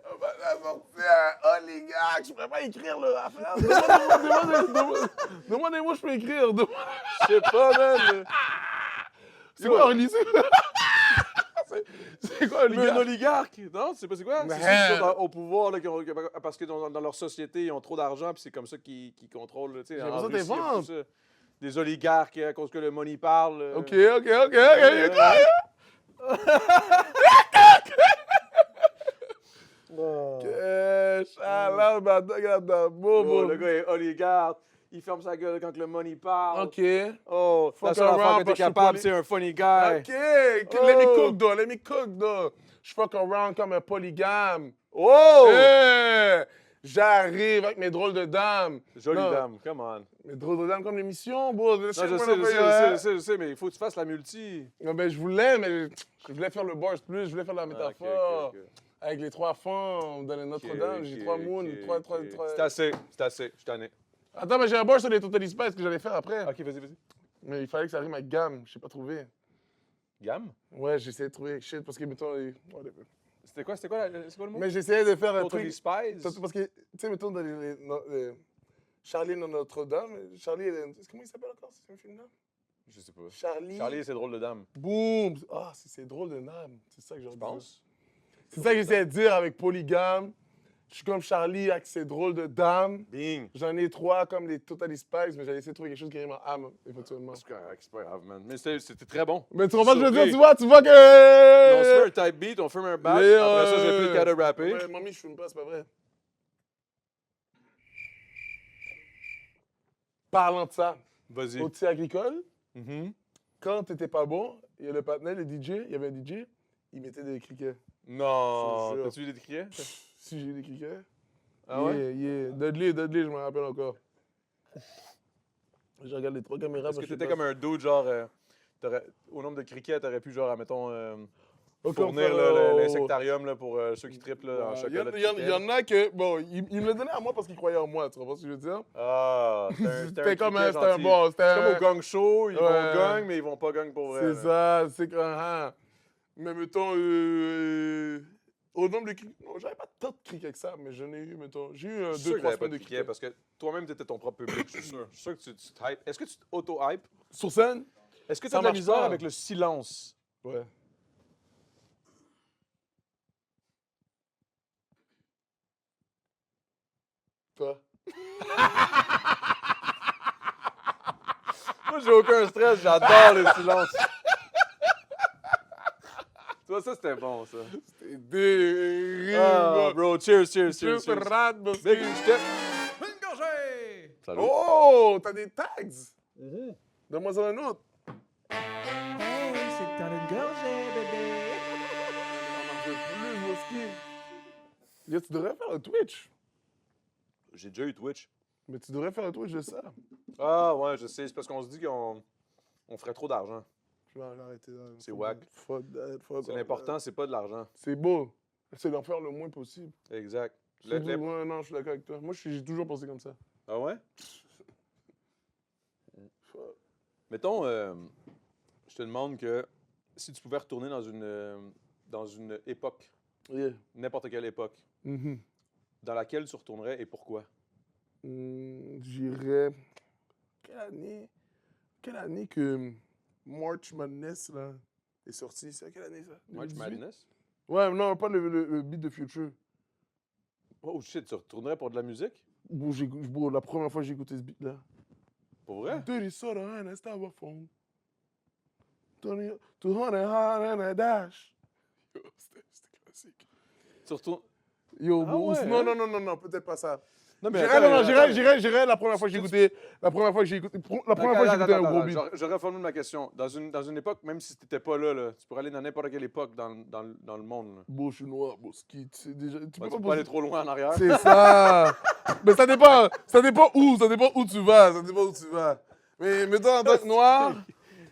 On va la sortir un oligarque. Je pourrais pas écrire le affaire. Demande des mots, je peux écrire. Je sais pas, man. C'est quoi un lycée? C'est quoi un Mais un oligarque? oligarque, non? Tu sais pas c'est quoi? C'est Man. ceux qui sont au pouvoir, là, parce que dans leur société, ils ont trop d'argent, puis c'est comme ça qu'ils contrôlent, là, tu sais. J'ai en l'impression Russie, il y a d'inventer. tout ça. Des oligarques, à cause que le money parle. Ok. Oh. Shout out, my dog, got the Oh, bobo. le gars est oligarque. Il ferme sa gueule quand le money parle. Ok. Oh, la Fuck seule affaire around, que t'es parce que je suis capable, poli- c'est un funny guy. Ok. Let me Oh. cook, though. Let me cook, though. Je fuck around comme un polygame. Oh! Hey! J'arrive avec mes drôles de dames. Jolie Non. dame, come on. Mes drôles de dames comme l'émission, bro. Non, je sais, mais il faut que tu fasses la multi. Non, ben, je voulais, mais je voulais faire le bars plus. Je voulais faire la métaphore. Ok. Avec les 3 femmes dans les Notre-Dame. J'ai 3 moons. Ok. 3. C'est assez, je suis tanné. Attends, mais j'ai un bar sur les Total Spice que j'allais faire après. Ok, vas-y. Mais il fallait que ça rime avec gamme. Je sais pas trouvé. Gamme? Ouais, j'essayais de trouver shit parce que, mettons, whatever. C'était quoi le mot? Mais j'essayais de faire un Totally truc. Spies? Parce que, tu sais, mettons, dans Charlie dans Notre-Dame. Charlie, comment il s'appelle encore, ce film-là? Je sais pas. Charlie, c'est drôle de dame. boum! Ah, c'est drôle de dame. C'est ça que j'ai Tu dit. penses? C'est ça que j'essayais de dire avec polygame. Je suis comme Charlie avec ses drôles de dames. Bing! J'en ai 3 comme les Total Spice, mais j'allais essayer de trouver quelque chose qui rime en âme, éventuellement. C'est correct, c'est pas grave, man. Mais c'était très bon. Mais tu comprends ce que je veux dire? Surpris. Tu vois que... On se fait un type beat, on fume un bat. Yeah. Après ça, j'ai plus le cas de rapper. Ouais, mamie, je fume pas, c'est pas vrai. Parlant de ça, Vas-y. au petit agricole, Mhm. quand t'étais pas bon, il y a le partenaire, le DJ, il y avait un DJ, il mettait des criquets. Non, Je te jure. t'as-tu eu des criquets? Si j'ai des criquets. Ah ouais? Yeah. Dudley, je me rappelle encore. Je regarde les 3 caméras. Est-ce que t'étais comme un dude, genre, au nombre de criquets, t'aurais pu, genre, admettons, fournir l'insectarium là, pour ceux qui trippent là, en chocolat. Il y en a que, bon, il me le donnait à moi parce qu'il croyait en moi, tu comprends ce que je veux dire? Ah, C'était comme un, criquet c'était un gentil. bon, c'était C'est comme au gang show, ils vont Ouais. gang, mais ils vont pas gang pour vrai. C'est là. ça, c'est comme, mais mettons, au nombre de criquets, non, j'avais pas tant de criquets que ça, mais j'en ai eu, mettons, j'ai eu Je suis sûr que 2-3 t'avais pas semaines de de criquets criquets. parce que toi-même, t'étais ton propre public, je suis sûr. Je suis sûr que tu te hype. Est-ce que tu t'auto-hype? Sur scène? Est-ce que tu Ça as de la marche misère pas. avec le silence? Ouais. Toi? Moi, j'ai aucun stress, j'adore le silence. Tu vois, ça, c'était bon, ça. T'es dérive. Ah, bro, cheers. Juste rate, parce Big que- step. Une gorgée! Salut. Oh, t'as des tags! Mhm. Donne-moi ça un autre. C'est dans une gorgée, bébé. On en veut plus, Moski. Yo, tu devrais faire un Twitch. J'ai déjà eu Twitch. Mais tu devrais faire un Twitch de ça. Ah, ouais, je sais. C'est parce qu'on se dit qu'on ferait trop d'argent. Je vais arrêter là. C'est wack. Fuck that, fuck C'est all l'important, that. c'est pas de l'argent. C'est beau. C'est d'en faire le moins possible. Exact. Ouais, non, je suis d'accord avec toi. Moi, j'ai toujours pensé comme ça. Ah ouais? Fuck. Mettons, je te demande que si tu pouvais retourner dans une époque, Yeah. n'importe quelle époque, Mhm. dans laquelle tu retournerais et pourquoi? J'irais. Quelle année que March Madness là, est sorti? C'est à quelle année ça? March 2018? Madness? Ouais, non, pas le beat de Future. Oh shit, tu retournerais pour de la musique? Bon, la première fois que j'ai écouté ce beat là. Pour vrai? Dirty soda and a styrofoam. 200 hard and a dash. Yo, c'était classique. Tu retournes. Yo, Ah bro, ouais, non, hein? non, peut-être pas ça. Non, mais j'irais la première fois que j'ai écouté. La première fois que j'ai écouté un gros beat. Je reformule ma question. Dans une époque, même si t'étais pas là, tu pourrais aller dans n'importe quelle époque dans le monde. Là. Beau, je suis noir, beau ski. Tu sais déjà. Tu Ouais, peux tu pas peux pas aller trop loin en arrière. C'est ça. Mais ça dépend où tu vas. Mais mettons en tant que noir,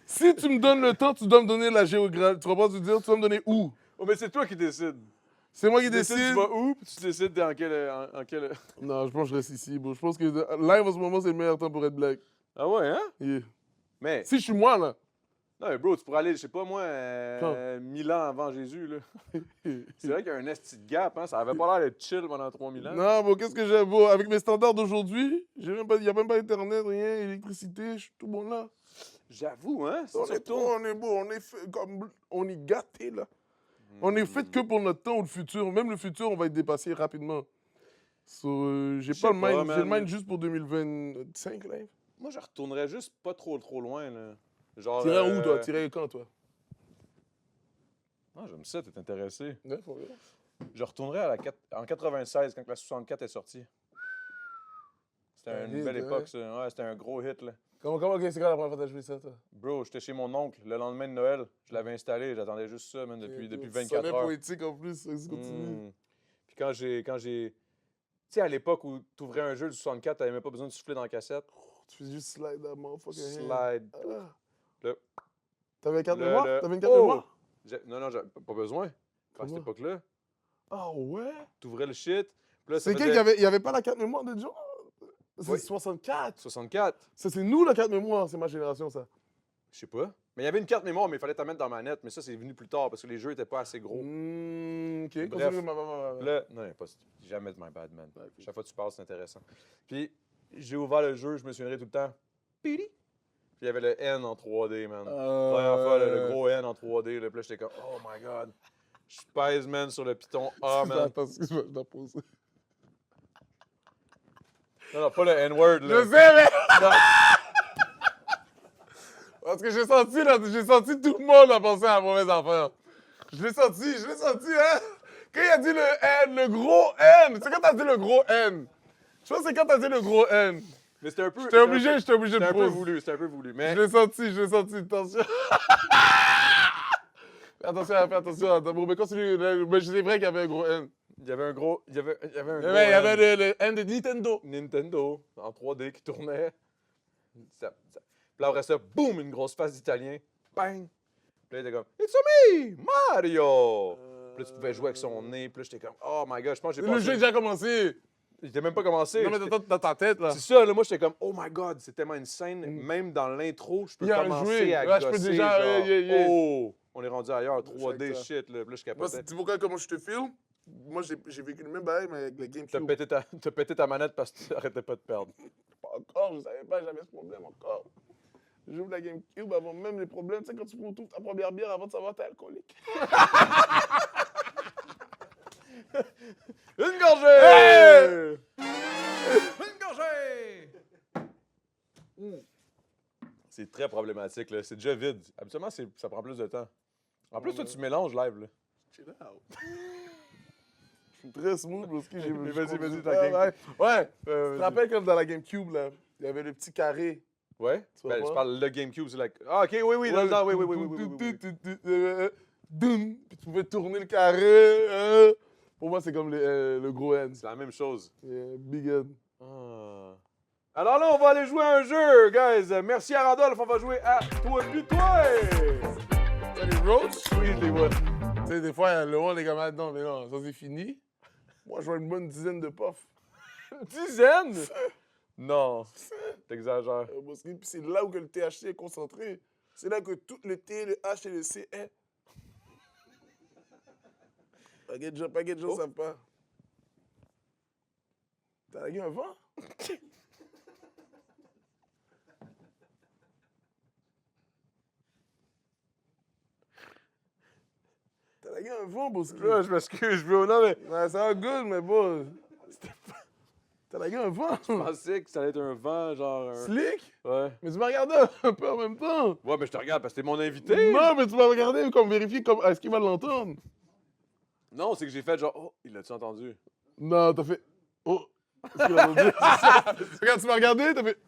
si tu me donnes le temps, tu dois me donner la géographie. Tu vas pas te dire, tu vas me donner où. Oh, mais c'est toi qui décides. C'est moi qui Tu décides décide. tu vas où, puis tu décides dans quel... Non, je pense que je reste ici, bro. Je pense que live en ce moment, c'est le meilleur temps pour être black. Ah ouais, hein? Yeah. Mais, Si je suis moi, là. non, mais bro, tu pourrais aller, je sais pas moi, Quand? 1000 ans avant Jésus, là. C'est vrai qu'il y a un esti de gap, hein? Ça avait pas l'air d'être chill pendant 3000 ans. Non, bon, qu'est-ce que j'ai, bon, avec mes standards d'aujourd'hui, il n'y a même pas Internet, rien, électricité, je suis tout bon là. J'avoue, hein? On est trop, on est beau, on est fait comme, on est gâté là. On est fait que pour notre temps ou le futur. Même le futur, on va être dépassé rapidement. So, j'ai Je pas sais le pas, mind, j'ai le man. mind juste pour 2025 là. Moi, je retournerais juste pas trop loin, là. Genre... T'irais où toi? T'irais quand toi? Non, j'aime ça, t'es intéressé. Ouais, faut voir. Je retournerais en 96, quand la 64 est sortie. C'était Un une hit, belle hein? époque, ça. Ouais, c'était un gros hit, là. C'est quand la première fois que t'as joué ça, toi? Bro, j'étais chez mon oncle le lendemain de Noël. Je l'avais installé, j'attendais juste ça, man, depuis 24 Ça heures. poétique en plus, ça continue. Mm. Puis quand j'ai... Tu sais, à l'époque où t'ouvrais un jeu du 64, t'avais même pas besoin de souffler dans la cassette. Tu fais juste slide à motherfucker. Slide. Ah. Le- T'avais une carte le- mémoire? le- T'avais une carte Oh! mémoire? Non, j'avais pas besoin. À cette Comment? époque-là, Ah ouais? t'ouvrais le shit. Puis là, ça C'est quel faisait qui avait... Il n'y avait pas la carte mémoire de John? C'est Oui. 64. 64. Ça, c'est nous, la carte mémoire. C'est ma génération, ça. Je sais pas. Mais il y avait une carte mémoire, mais il fallait t'en mettre dans ma manette. Mais ça, c'est venu plus tard parce que les jeux étaient pas assez gros. OK. Bref. Continue, Là, non, il y a pas, jamais de my bad man. Ok. Chaque fois que tu passes, c'est intéressant. Puis, j'ai ouvert le jeu, je me souviendrai tout le temps. Pili. Puis, il y avait le N en 3D, man. Première fois, là, le gros N en 3D. Là, puis là, j'étais comme, oh my god. Je pèse, man, sur le piton A, man. Attends, excuse-moi, je dois poser. Non, pas le N-word, là. Je sais, mais... Non. Parce que j'ai senti tout le monde a pensé à la mauvaise affaire. Je l'ai senti, hein? Quand il a dit le N, le gros N, c'est quand t'as dit le gros N. Je pense que c'est quand t'as dit le gros N. Mais c'était un peu... J'étais obligé de C'était un peu poser. voulu, c'était un peu voulu. Mais Je l'ai senti, attention. Fais attention, attends, bon, mais continue, mais c'est vrai qu'il y avait un gros N. il y avait un gros... Il y avait un gros Il y avait N. le N de Nintendo. Nintendo en 3D qui tournait. Puis là, après ça, boum, une grosse face d'italien. Bang! Puis là, il était comme It's me, Mario! Puis là, tu pouvais jouer avec son nez. Puis là, j'étais comme Oh my god, je pense que j'ai Le passé. jeu est déjà commencé. Il était même pas commencé. Non, mais J'étais- t'entends dans ta tête, là. C'est ça, là, moi, j'étais comme Oh my god, c'est tellement une scène. Même dans l'intro, je peux Il a commencer joué. à Ouais, je peux gosser, déjà- genre, yeah. Oh! On est rendu ailleurs, 3D Exact. shit, là. Puis là, je Moi, capotais. tu vois comment je te filme? Moi, j'ai vécu le même bail, mais avec le T'as GameCube. pété ta manette parce que tu arrêtais pas de perdre. Pas encore, je savais pas, j'avais ce problème encore. J'ouvre la GameCube avant même les problèmes. Tu sais, quand tu prends ta première bière avant de savoir que t'es alcoolique. Une gorgée! Hey! Une gorgée! C'est très problématique, là. C'est déjà vide. Habituellement, ça prend plus de temps. En plus, toi, tu mélanges live, là. Chill out. Je suis très smooth parce que j'ai Mais vas-y, ta Ouais, game. ouais. Tu te rappelles comme dans la GameCube, là, il y avait le petit carré. Ouais? Tu vas Ben, voir? je parle le GameCube, c'est like... Ah, OK, oui, non, oui. Doum, puis tu pouvais tourner le carré. Pour moi, c'est comme le gros N. C'est la même chose. Big N. Ah. Alors là, on va aller jouer à un jeu, guys. Merci à Randolph, on va jouer à Toi puis Toi. Les roads? Oui, je les vois. Tu sais, des fois, le monde est comme ah, non, mais non, ça c'est fini. Moi, je vois une bonne dizaine de puffs. Une dizaine? Non, t'exagères. Parce que c'est là où que le THC est concentré. C'est là que tout le T, le H et le C est. Paquet de gens savent pas. T'as lagué un vent? T'as lagué un vent, Boski. Là, je m'excuse, bro. Non, mais Ouais, ça va good, mais bon. T'as lagué un vent? je pensais que ça allait être un vent, genre... un- Slick? Ouais. Mais tu m'as regardé un peu en même temps. Ouais, mais je te regarde parce que t'es mon invité. Non, mais tu m'as regardé comme vérifier comme est-ce qu'il va l'entendre. Non, c'est que j'ai fait genre, oh, il l'a-tu entendu? Non, t'as fait. Oh. Qu'est-ce qu'il a entendu? Regarde, tu m'as regardé, t'as fait.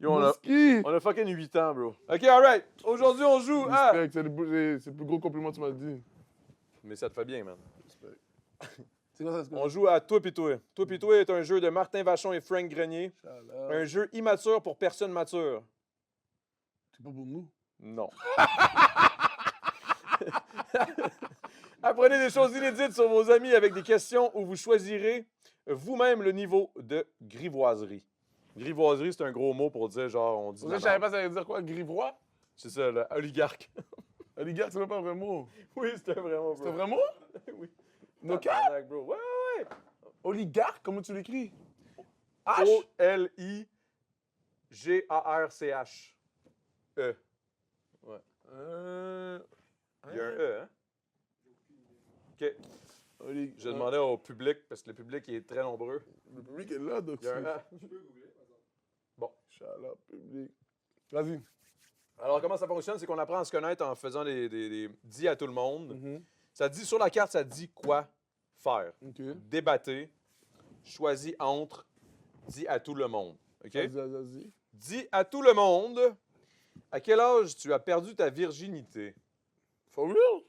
Yo, Mouski! on a fucking 8 ans, bro. OK, alright. Aujourd'hui, on joue à... Respect, c'est le plus gros compliment que tu m'as dit. Mais ça te fait bien, man. Respect. C'est quoi ça, On joue à Toi pis Toi. Toi pis Toi est un jeu de Martin Vachon et Frank Grenier. Un jeu immature pour personnes matures. C'est pas pour nous. Non. Apprenez des choses inédites sur vos amis avec des questions où vous choisirez vous-même le niveau de grivoiserie. Grivoiserie, c'est un gros mot pour dire genre on dit. Vous savez, je savais pas ça veut dire quoi, grivois? C'est ça, le oligarque. Oligarque, c'est même pas un vrai mot. Oui, c'était vraiment. C'est un vrai mot? Oui. No cap? Tabarnak, bro. Ouais, ouais, Oligarque, comment tu l'écris? ouais. H? O-L-I-G-A-R-C-H. E. Ouais. Il y a un E, hein? OK. Je demandais au public, parce que le public est très nombreux. Le public est là, donc Il y a un E. Bon. Inch'Allah, public. Vas-y. Alors, comment ça fonctionne? C'est qu'on apprend à se connaître en faisant des dis à tout le monde. Mhm. Ça dit, sur la carte, ça dit quoi faire. OK. Débattez, choisis entre, dis à tout le monde. OK? Vas-y. Dis à tout le monde, à quel âge tu as perdu ta virginité? For real?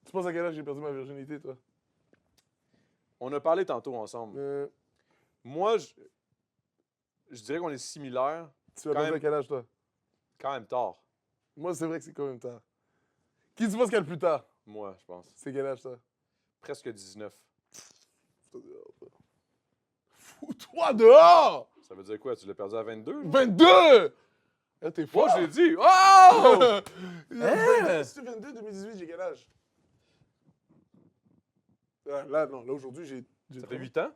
Tu penses à quel âge j'ai perdu ma virginité, toi? On a parlé tantôt ensemble. Moi, je dirais qu'on est similaires, Tu as Quand perdu même. à quel âge, toi? quand même tard. Moi, c'est vrai que c'est quand même tard. Qui tu penses qu'il y a le plus tard? Moi, je pense. C'est quel âge, toi? Presque 19. Fous-toi dehors! Ça veut dire quoi? Tu l'as perdu à 22? 22! Eh, t'es fort! Moi, je l'ai dit. Oh! Hein? Si tu 22, 2018, j'ai quel âge? Là, non, là, aujourd'hui, j'ai Ça fait 8 ans?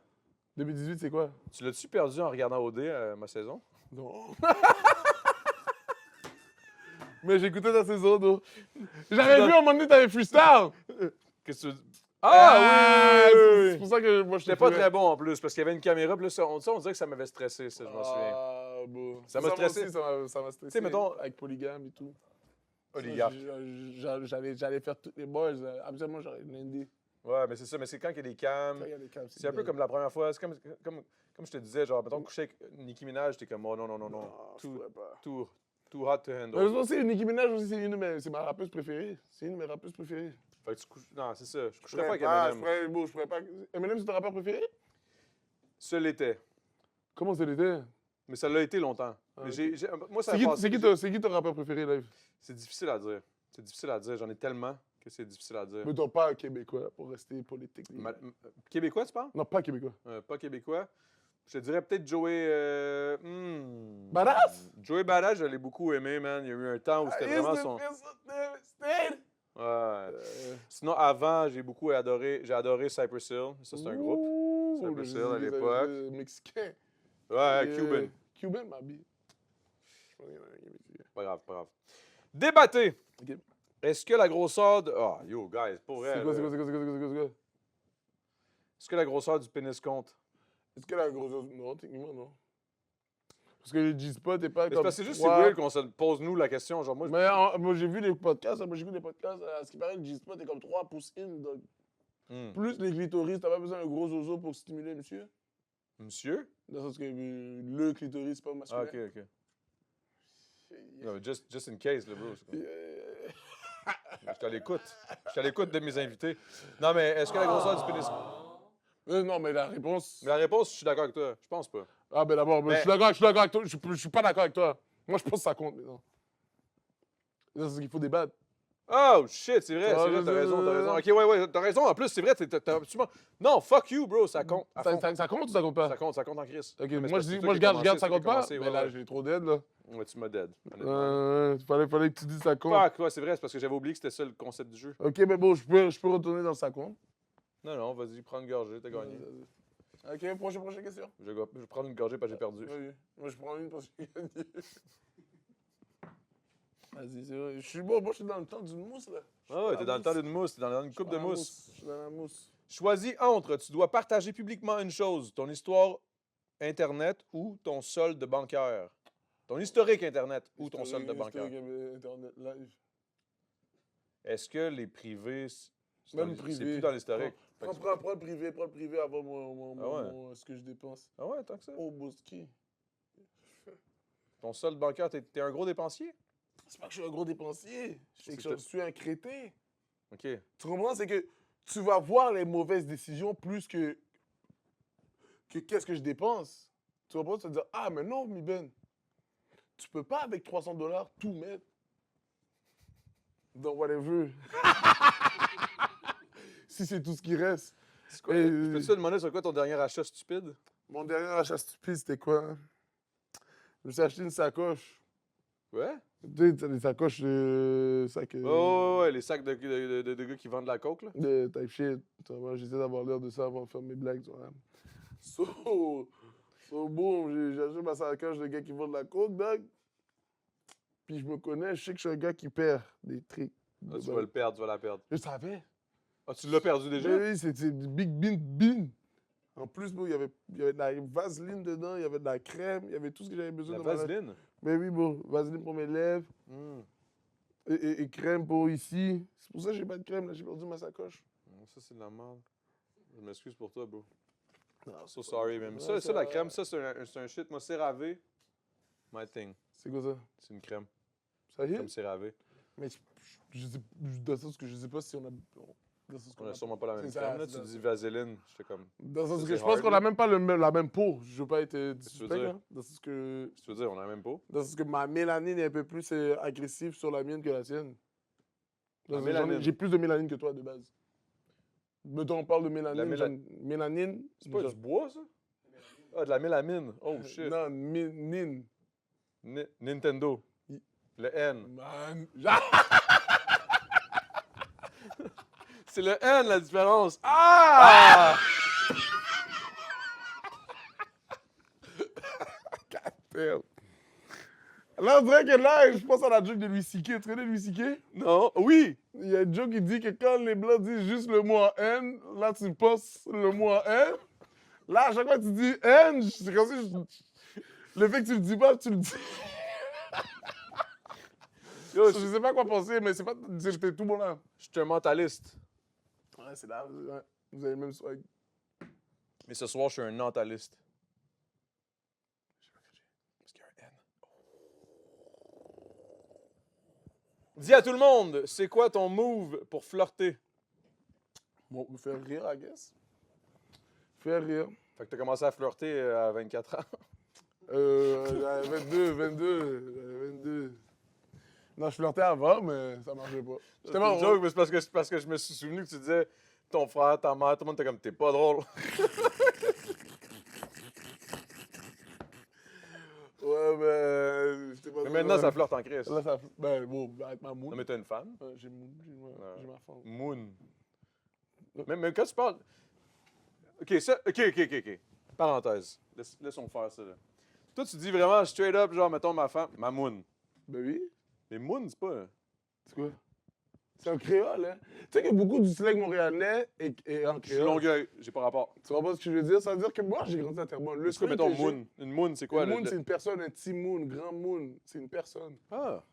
2018, c'est quoi? Tu l'as-tu perdu en regardant OD ma saison? Non. Mais j'écoutais ta saison, donc. J'avais vu à un moment donné, t'avais freestyle! Qu'est-ce que tu... C'est pour ça que moi, je J'étais pas très bon en plus, parce qu'il y avait une caméra, puis là, on dirait que ça m'avait stressé, ça, je m'en souviens. Ah, bon. Ça m'a stressé. Aussi, ça m'a stressé. Tu sais, mettons- Avec polygame et tout. Oligarque. J'allais faire toutes les boys. Absolument, j'aurais blindé. Ouais, mais c'est ça, mais c'est quand il y a des cams. C'est un peu comme la première fois. C'est comme je te disais, genre, mettons, coucher avec Nicki Minaj, t'es comme, oh non. Je pourrais pas. Too hot to handle. Mais aussi, Nicki Minaj aussi, c'est ma rappeuse préférée. C'est une de mes rappeuses préférées. Fait que tu couches. Non, c'est ça. Je coucherais pas avec Eminem. Je pourrais pas. Eminem, c'est ton rappeur préféré? Ce l'était. Comment ça l'était? Mais ça l'a été longtemps. Ah, Mais ok. moi, ça C'est a qui, passé. c'est qui ton rappeur préféré, live? C'est difficile à dire. C'est difficile à dire. J'en ai tellement que c'est difficile à dire. Mais t'as pas québécois pour rester politique. Québécois, tu parles? Non, pas québécois. Pas québécois. Je te dirais peut-être Joey. Badass? Joey Badass, je l'ai beaucoup aimé, man. Il y a eu un temps où c'était vraiment son. Ouais. Sinon, avant, j'ai adoré Cypress Hill. Ça, c'est un groupe. Cypress Hill à l'époque. Mexicain. Ouais, Cuban. Cuban, ma bille. Je pense qu'il y en a un qui est mexicain. Pas grave. Débattez. Ok. Est-ce que la grosseur de. Oh, yo, guys, pour vrai. C'est quoi? Est-ce que la grosseur du pénis compte? Est-ce que la grosseur... Non, techniquement, non. Parce que le G-Spot est pas Mais comme... c'est parce que c'est juste trois- c'est weird qu'on se pose nous la question. Genre, moi, Moi, j'ai vu les podcasts. Moi, j'écoute des podcasts. À ce qui paraît, le G-Spot est comme 3 pouces in. Donc, plus les clitoris, t'as pas besoin d'un gros zozo pour stimuler, monsieur. Monsieur? Dans le sens que le clitoris, c'est pas masculin. Ah, ok. Non, mais just in case, là, bro. Je te l'écoute de mes invités. Non, mais est-ce que la grosseur du pénis. Non, mais la réponse... Mais la réponse, je suis d'accord avec toi. Je pense pas. Ah, ben d'abord, Mais- je suis d'accord avec toi. Je suis pas d'accord avec toi. Moi, je pense que ça compte, mais non. C'est qu'il faut débattre. Oh, shit, c'est vrai, Ah, t'as raison. Ok, ouais, t'as raison. En plus, c'est vrai, t'as absolument. Non, fuck you, bro, ça compte. À fond. Ça compte ou ça compte pas? Ça compte en crise. Ok, Mais moi, c'est je toi dis, qui as je garde, ça commencé, compte pas. c'est toi qui as Mais là, commencé, j'ai trop d'aide, là. Ouais, tu m'as dead. honnêtement. Fallait que tu dises ça compte. Fuck, ouais, c'est vrai, c'est parce que j'avais oublié que c'était ça le concept du jeu. Ok, mais bon, je peux retourner dans ça compte. Non, vas-y, prends une gorgée, t'as gagné. Ok, prochaine question. Je vais prendre une gorgée parce que j'ai perdu. Oui, moi, je prends une parce que j'ai gagné. Vas-y, c'est vrai. Je suis bon, moi, je suis dans le temps d'une mousse, là. Ah ouais, t'es dans le temps d'une mousse, t'es dans une coupe de mousse. Je suis dans la mousse. Choisis entre, tu dois partager publiquement une chose, ton histoire Internet ou ton solde bancaire. Ton historique Internet ou ton solde bancaire. Internet live. Est-ce que les privés, Même c'est privé. plus dans l'historique? Prends le privé avant Ah ouais. ce que je dépense. Ah ouais, tant que ça. Oh, Boski. Ton solde bancaire, t'es un gros dépensier? C'est pas que je suis un gros dépensier. C'est Je que suis un crétin. OK. Tu comprends? C'est que tu vas voir les mauvaises décisions plus que qu'est-ce que je dépense. Tu comprends? Tu vas te dire, ah, mais non, mi Ben. Tu peux pas, avec $300, tout mettre dans whatever. Si c'est tout ce qui reste. C'est quoi? Je peux te demander sur quoi ton dernier achat stupide? Mon dernier achat stupide, c'était quoi? Je me suis acheté une sacoche. Ouais? Tu sais, t'as des sacoches Ouais, les sacs de gars qui vendent de la coke, là. de type shit. Tu vois, j'essaie d'avoir l'air de ça avant de faire mes blagues. Tu vois. So boom, j'ai acheté ma sacoche de gars qui vendent de la coke, dog. Puis je me connais, je sais que je suis un gars qui perd des trucs. Ah, tu vas le perdre, tu vas la perdre. Je savais. Ah, tu l'as perdu déjà? Oui, c'était du Big Bean. En plus, bro, il y avait de la vaseline dedans, il y avait de la crème, il y avait tout ce que j'avais besoin La de ma vaseline? Mais oui, bro, vaseline pour mes lèvres Hmm. et crème pour ici. C'est pour ça que j'ai pas de crème, là, j'ai perdu ma sacoche. Ça, c'est de la merde. Je m'excuse pour toi, bro. Non, So sorry, man. Non, Ça, la crème, ça, c'est un shit. Moi, CeraVe, my thing. C'est quoi ça? C'est une crème. Ça y est? Comme CeraVe. Mais dans le sens que je sais pas si on a... Dans le sens On qu'on a sûrement pas la même C'est ça, crème, là. c'est Tu ça. dis vaseline. J'étais comme... Dans le sens Ça, que c'est je pense hard, qu'on là. a même pas la même peau. Je veux pas être tu veux suspect, dire? hein. Dans le sens que... Tu veux dire, on a la même peau? Dans le sens que ma mélanine est un peu plus agressive sur la mienne que la tienne. La Dans le sens que mélanine? j'ai plus de mélanine que toi, de base. Mettons, on parle de mélanine. La Mélanine... C'est pas genre- du bois, ça? Ah, de la mélamine. Oh, shit. Non, nine. Nintendo. Y- Le N. Man. C'est le N, la différence. Ah! Damn. Là, on dirait que là, je pense à la joke de Louis C.K. Tu connais Louis C.K.? Non. Oui! Il y a une joke qui dit que quand les Blancs disent juste le mot en N, là, tu penses le mot en N. Là, à chaque fois que tu dis N, c'est comme si le fait que tu le dis pas, tu le dis. Yo, Je sais pas quoi penser, mais c'est pas... C'était tout bon là. je suis un mentaliste. Ouais, c'est là. Ouais. Vous avez le même swag. Mais ce soir, je suis un mentaliste. Parce qu'il y a un N. Dis à tout le monde, c'est quoi ton move pour flirter? Bon, me faire rire, I guess. Faire rire. Fait que t'as commencé à flirter à 24 ans. 22. Non, je flirtais avant, mais ça marchait pas. C'était une joke, mais c'est parce que je me suis souvenu que tu disais ton frère, ta mère, tout le monde était comme t'es pas drôle. Ouais, mais j'étais pas Mais maintenant, ça flirte en crise. Là, ça... Ben, bon, avec ma moon. Non, mais t'as une femme. J'ai ma femme. Moon. Mais quand tu parles. OK. Parenthèse. Laissons faire ça, là. Toi, tu dis vraiment straight up, genre, mettons ma femme, ma moon. Ben oui. Mais moon, c'est pas. C'est quoi? C'est un créole, hein? Tu sais que beaucoup du slang montréalais est en Je suis créole. Longueuil, j'ai pas rapport. Tu comprends ce que je veux dire? Ça veut dire que moi, j'ai grandi à Terrebonne. Le C'est quoi, truc mettons que j'ai- moon? Une moon, c'est quoi? Une moon, c'est une personne, un petit moon, grand moon. C'est une personne. Ah.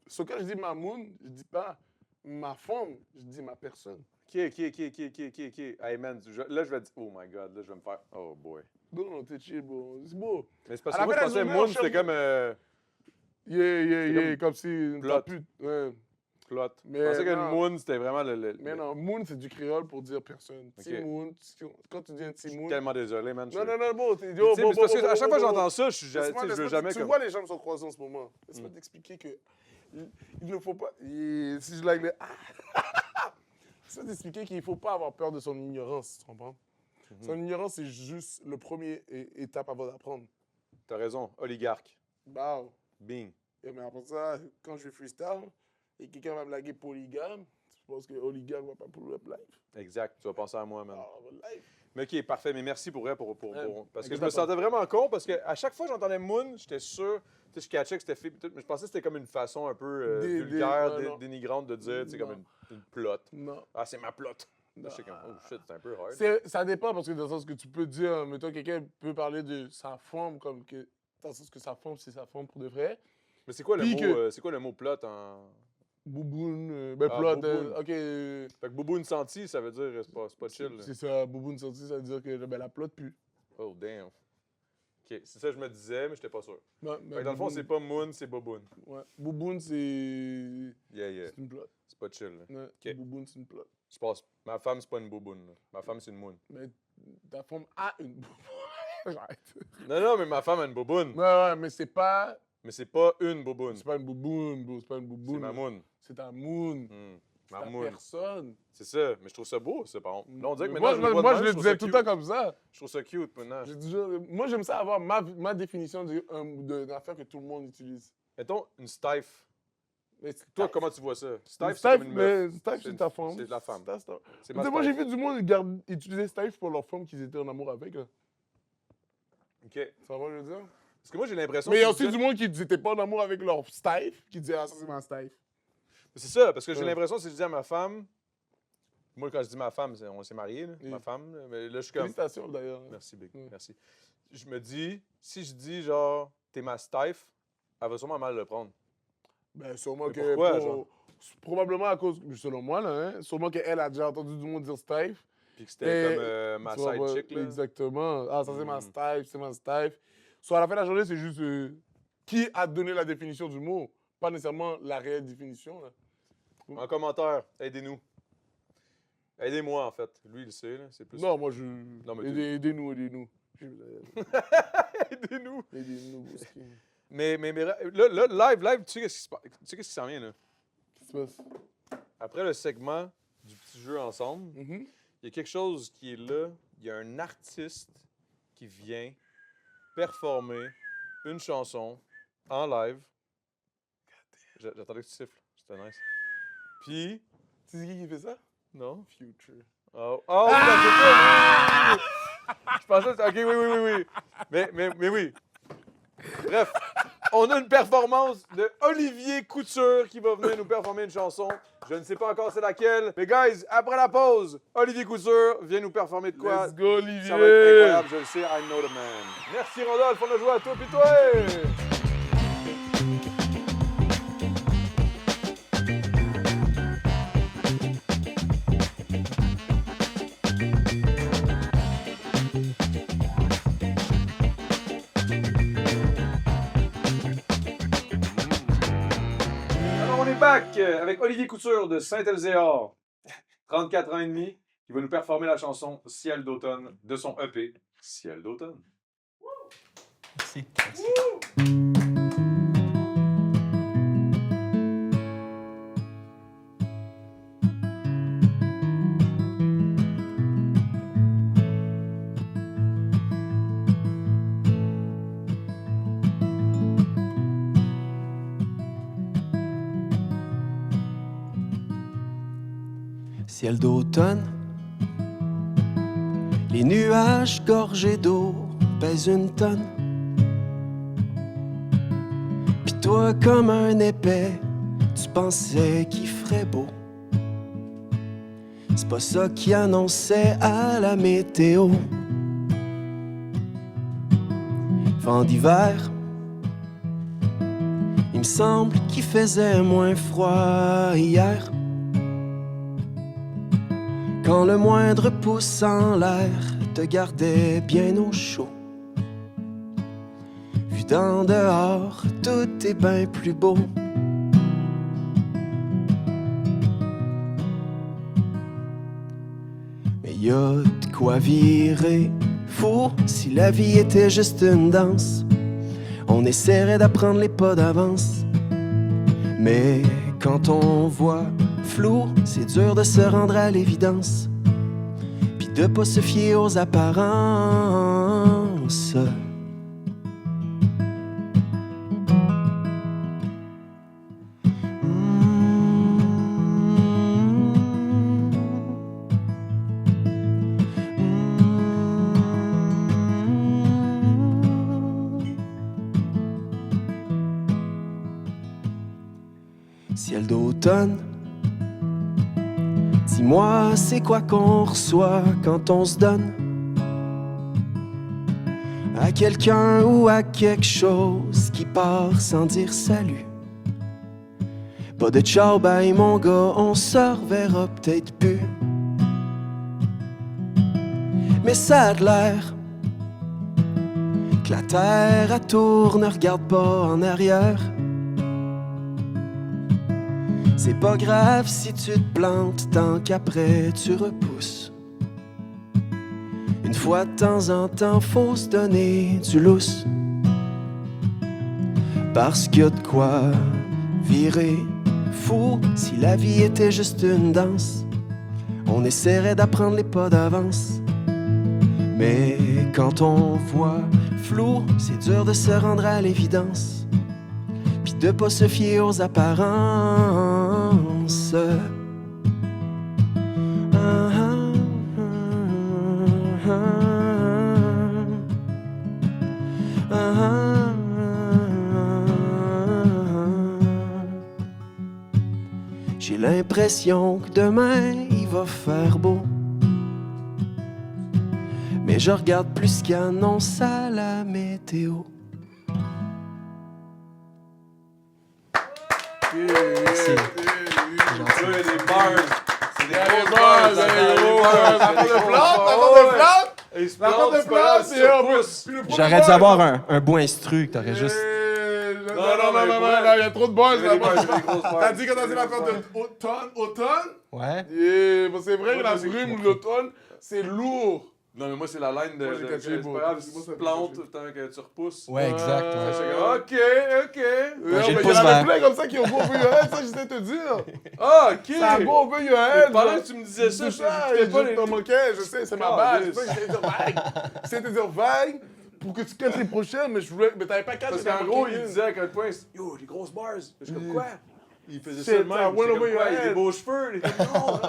Sauf quand je dis ma moon, je dis pas ma femme, je dis ma personne. OK. Hey, man, là, je vais dire. Oh my God, là, je vais me faire. Oh boy. Non, t'es chill, bro. C'est beau. Mais c'est parce À que la moi, je fin de la pensais journée, moon, on c'était cherche- comme. Yeah, comme comme si une plot. pute. Ouais. Plot. Mais Je pensais qu'une non. moon, c'était vraiment Mais non, moon, c'est du créole pour dire personne. Petit Ok. moon, quand tu dis un Je petit suis moon. tellement désolé, man. Non, bon, t'es Tu sais, mais c'est parce que à chaque fois que j'entends ça, je veux jamais Tu comme. vois, les gens me sont croisés en ce moment. Laisse-moi t'expliquer que il ne faut pas. Si je like le. Laisse-moi t'expliquer qu'il ne faut pas avoir peur de son ignorance, tu comprends? Son ignorance, c'est juste le premier étape avant d'apprendre. T'as raison, oligarque. Bah, Bing. mais après ça, quand je fais freestyle et quelqu'un va me laguer polygame, je pense que oligarque va pas pull up live. Exact, tu vas penser à moi, man. Live. Mais OK, parfait. Mais merci pour vrai. Parce que je me exactement. sentais vraiment con. Parce que à chaque fois que j'entendais Moon, j'étais sûr. Tu sais, je catchais que c'était fait. Mais je pensais que c'était comme une façon un peu vulgaire, non. dénigrante de dire, tu sais, comme une plot. Non. Ah, c'est ma plot. Non. J'étais comme, oh shit, c'est un peu hard. Ça dépend parce que dans le sens que tu peux dire, mettons, quelqu'un peut parler de sa forme comme que. Dans le sens que sa forme, c'est sa forme pour de vrai. Mais c'est quoi, Puis que- c'est quoi le mot plot en. Bouboune, Ah, plot, bouboune. ok. Fait que bouboune senti, ça veut dire c'est pas chill. là. C'est ça, bouboune sortie, ça veut dire que la plotte pue. Oh, damn. OK, c'est ça que je me disais, mais j'étais pas sûr. Ouais, Fait que dans le fond, c'est pas moon, c'est bouboune. Ouais. Bouboune, c'est. Yeah. C'est une plotte. C'est pas chill. Là. Ouais. Ok. Bouboune, c'est une plotte. Je pense, ma femme, c'est pas une bouboune. Là. Ma femme, c'est une moon. Mais ta femme a une bouboune. Arrête. Non, mais ma femme a une bouboune. Ouais, mais c'est pas. Mais c'est pas une bouboune. C'est pas une bouboune, bro. C'est pas une C'est bouboune. ma moon. C'est ta moon. C'est C'est ma ta moon. personne. C'est ça. Mais je trouve ça beau, ça, par contre. Là, on dirait que Mais maintenant, moi, je je le le vois de même, disais je trouve ça tout le temps cute. comme ça. Je trouve ça cute, maintenant. Moi, j'aime ça avoir ma définition d'une affaire que tout le monde utilise. Mettons une stife. Mais Toi, comment tu vois ça? Stife, c'est Stife, comme une meuf. mais Stife, c'est ta femme. C'est de la femme. C'est ta- C'est Tu ma sais, moi, j'ai stife. vu du monde utiliser Stife pour leur femme qu'ils étaient en amour avec. Là. OK. Ça va, je veux dire? Parce que moi, j'ai l'impression Mais il y a que aussi du monde qui n'était pas en amour avec leur Stife, qui disait, ah, ça, c'est ma Stife. C'est ça, parce que j'ai Ouais. l'impression que si je dis à ma femme... Moi, quand je dis ma femme, on s'est mariés, là, Oui. ma femme. Là, mais là, je suis comme... Félicitations, d'ailleurs. Merci, Big. Mm. Merci. Je me dis, si je dis, genre, t'es ma stife, elle va sûrement mal le prendre. Ben, sûrement Mais que. pourquoi, genre? Probablement à cause, selon moi, là, hein, sûrement qu'elle a déjà entendu du monde dire Stife. Puis que c'était Et comme ma Tu vas side voir- chick, là. Exactement. Ah, ça, c'est ma Mm. Stife, c'est ma Stife. Soit à la fin de la journée, c'est juste qui a donné la définition du mot, pas nécessairement la réelle définition. Là. En commentaire, aidez-nous. Aidez-moi, en fait. Lui, il le sait, là. C'est plus... Non, moi, je. mais Aidez-nous. Aidez-nous. Aidez-nous, Bouski. Mais là, live, tu sais qu'est-ce qui s'en vient, là? Qu'est-ce qui se passe? Après le segment du petit jeu ensemble, Mhm. il y a quelque chose qui est là. Il y a un artiste qui vient performer une chanson en live. J'attendais que tu siffles. C'était nice. Puis... Tu sais qui fait ça? Non? Future. Oh, oh oui, je pensais que c'était... OK, oui. Mais oui. Bref, on a une performance de Olivier Couture qui va venir nous performer une chanson. Je ne sais pas encore c'est laquelle. Mais guys, après la pause, Olivier Couture vient nous performer de quoi? Let's go, Olivier! Ça va être incroyable, je le sais, I know the man. Merci Rodolphe, on a joué à toi pis toi! Alors on est back avec Olivier Couture de Saint-Elzéar, 34 ans et demi, qui va nous performer la chanson Ciel d'automne de son EP Ciel d'automne. Merci. Ciel d'automne, les nuages gorgés d'eau pèsent une tonne. Pis toi, comme un épais, tu pensais qu'il ferait beau. C'est pas ça qui annonçait à la météo. Vent d'hiver, il me semble qu'il faisait moins froid hier. Quand le moindre pouce en l'air te gardait bien au chaud. Vu d'en dehors, tout est bien plus beau. Mais y a de quoi virer fou si la vie était juste une danse. On essaierait d'apprendre les pas d'avance. Mais quand on voit flou, c'est dur de se rendre à l'évidence, puis de pas se fier aux apparences. Ciel d'automne, dis-moi, c'est quoi qu'on reçoit quand on se donne à quelqu'un ou à quelque chose qui part sans dire salut? Pas de ciao bye mon gars, on se reverra peut-être plus. Mais ça a de l'air que la terre elle tourne, regarde pas en arrière. C'est pas grave si tu te plantes tant qu'après tu repousses. Une fois de temps en temps, faut se donner du lousse. Parce qu'il y a de quoi virer fou si la vie était juste une danse. On essaierait d'apprendre les pas d'avance. Mais quand on voit flou, c'est dur de se rendre à l'évidence. Puis de pas se fier aux apparences. J'ai l'impression que demain il va faire beau. Mais je regarde plus qu'annonce à la météo. Merci. Des bars. C'est des bars. J'aurais dû avoir un beau instru que t'aurais juste. Non, il y a trop de bars. T'as dit que t'as dit l'affaire de automne? Ouais. C'est vrai que la brume ou l'automne, c'est lourd. Non, mais moi, c'est la line de. C'est pas grave, si tu te plantes tant que tu repousses. Ouais, exact. OK. J'ai le Il y pouce en avait vert. plein comme ça qui ont go over your head, ça, j'essaie de te dire. Ah, OK. Ça go over your head. Pendant que tu me disais ça, je t'ai pas les. t'en manquais, je sais, c'est ma base. C'est ça que j'essaie de dire vague. J'essaie de dire vague pour que tu casses les prochaines, mais t'avais pas catché. Parce qu'en gros, il disait à quel point, yo, les grosses bars. Je suis comme quoi? Il faisait ça de même. I went J'étais over comme your quoi? Il a des head. beaux cheveux. Il était comme non.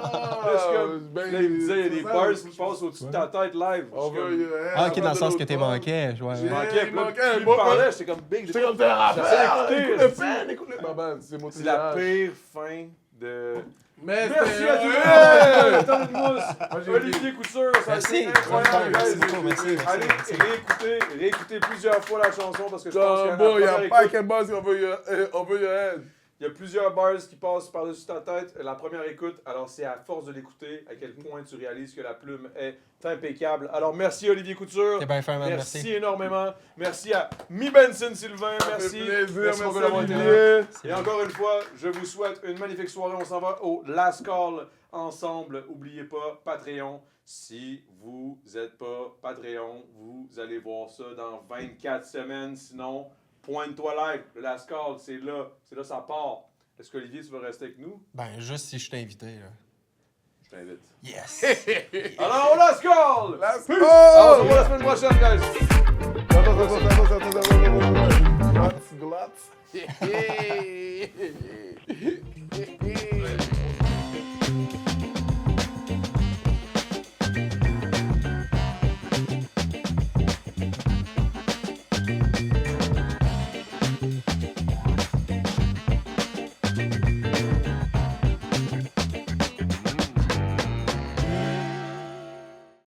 Là, il me disait, il y a des bars qui passent au-dessus de ta tête live. Over your head. Ah, ok, dans le sens que t'es manqué. Je Ouais. manquais, il puis là, manquait, plus il moi, parlait, j'étais comme big. C'est comme t'es un rappeur. Écoutez, Écoute le fan, écoute le. C'est mon c'est la pire fin de. Mais Merci à tous! Tant de mousse! Olivier Couture, ça a Merci. été incroyable, Merci guys. beaucoup, merci. Allez réécouter plusieurs fois la chanson parce que je pense qu'il y a Jumbo, il y a pas écoute, qu'un buzz over your head. il y a plusieurs bars qui passent par-dessus ta tête. La première écoute, alors c'est à force de l'écouter à quel point tu réalises que la plume est impeccable. Alors merci Olivier Couture. T'es bien fin, man. Merci énormément. Merci à Mi Benson Sylvain. Merci. plaisir, Merci beaucoup merci d'avoir été Olivier. là. Et encore une fois, je vous souhaite une magnifique soirée. On s'en va au Last Call ensemble. N'oubliez pas, Patreon. Si vous n'êtes pas Patreon, vous allez voir ça dans 24 semaines. Sinon, pointe-toi live. Le Last Call, c'est là, ça part. Est-ce qu'Olivier, tu veux rester avec nous? Ben, juste si je t'ai invité, là. Je t'invite. Yes! Alors, au Last Call! Let's Peace! go! Alors, on se voit la semaine prochaine, guys! Attends. Glotz.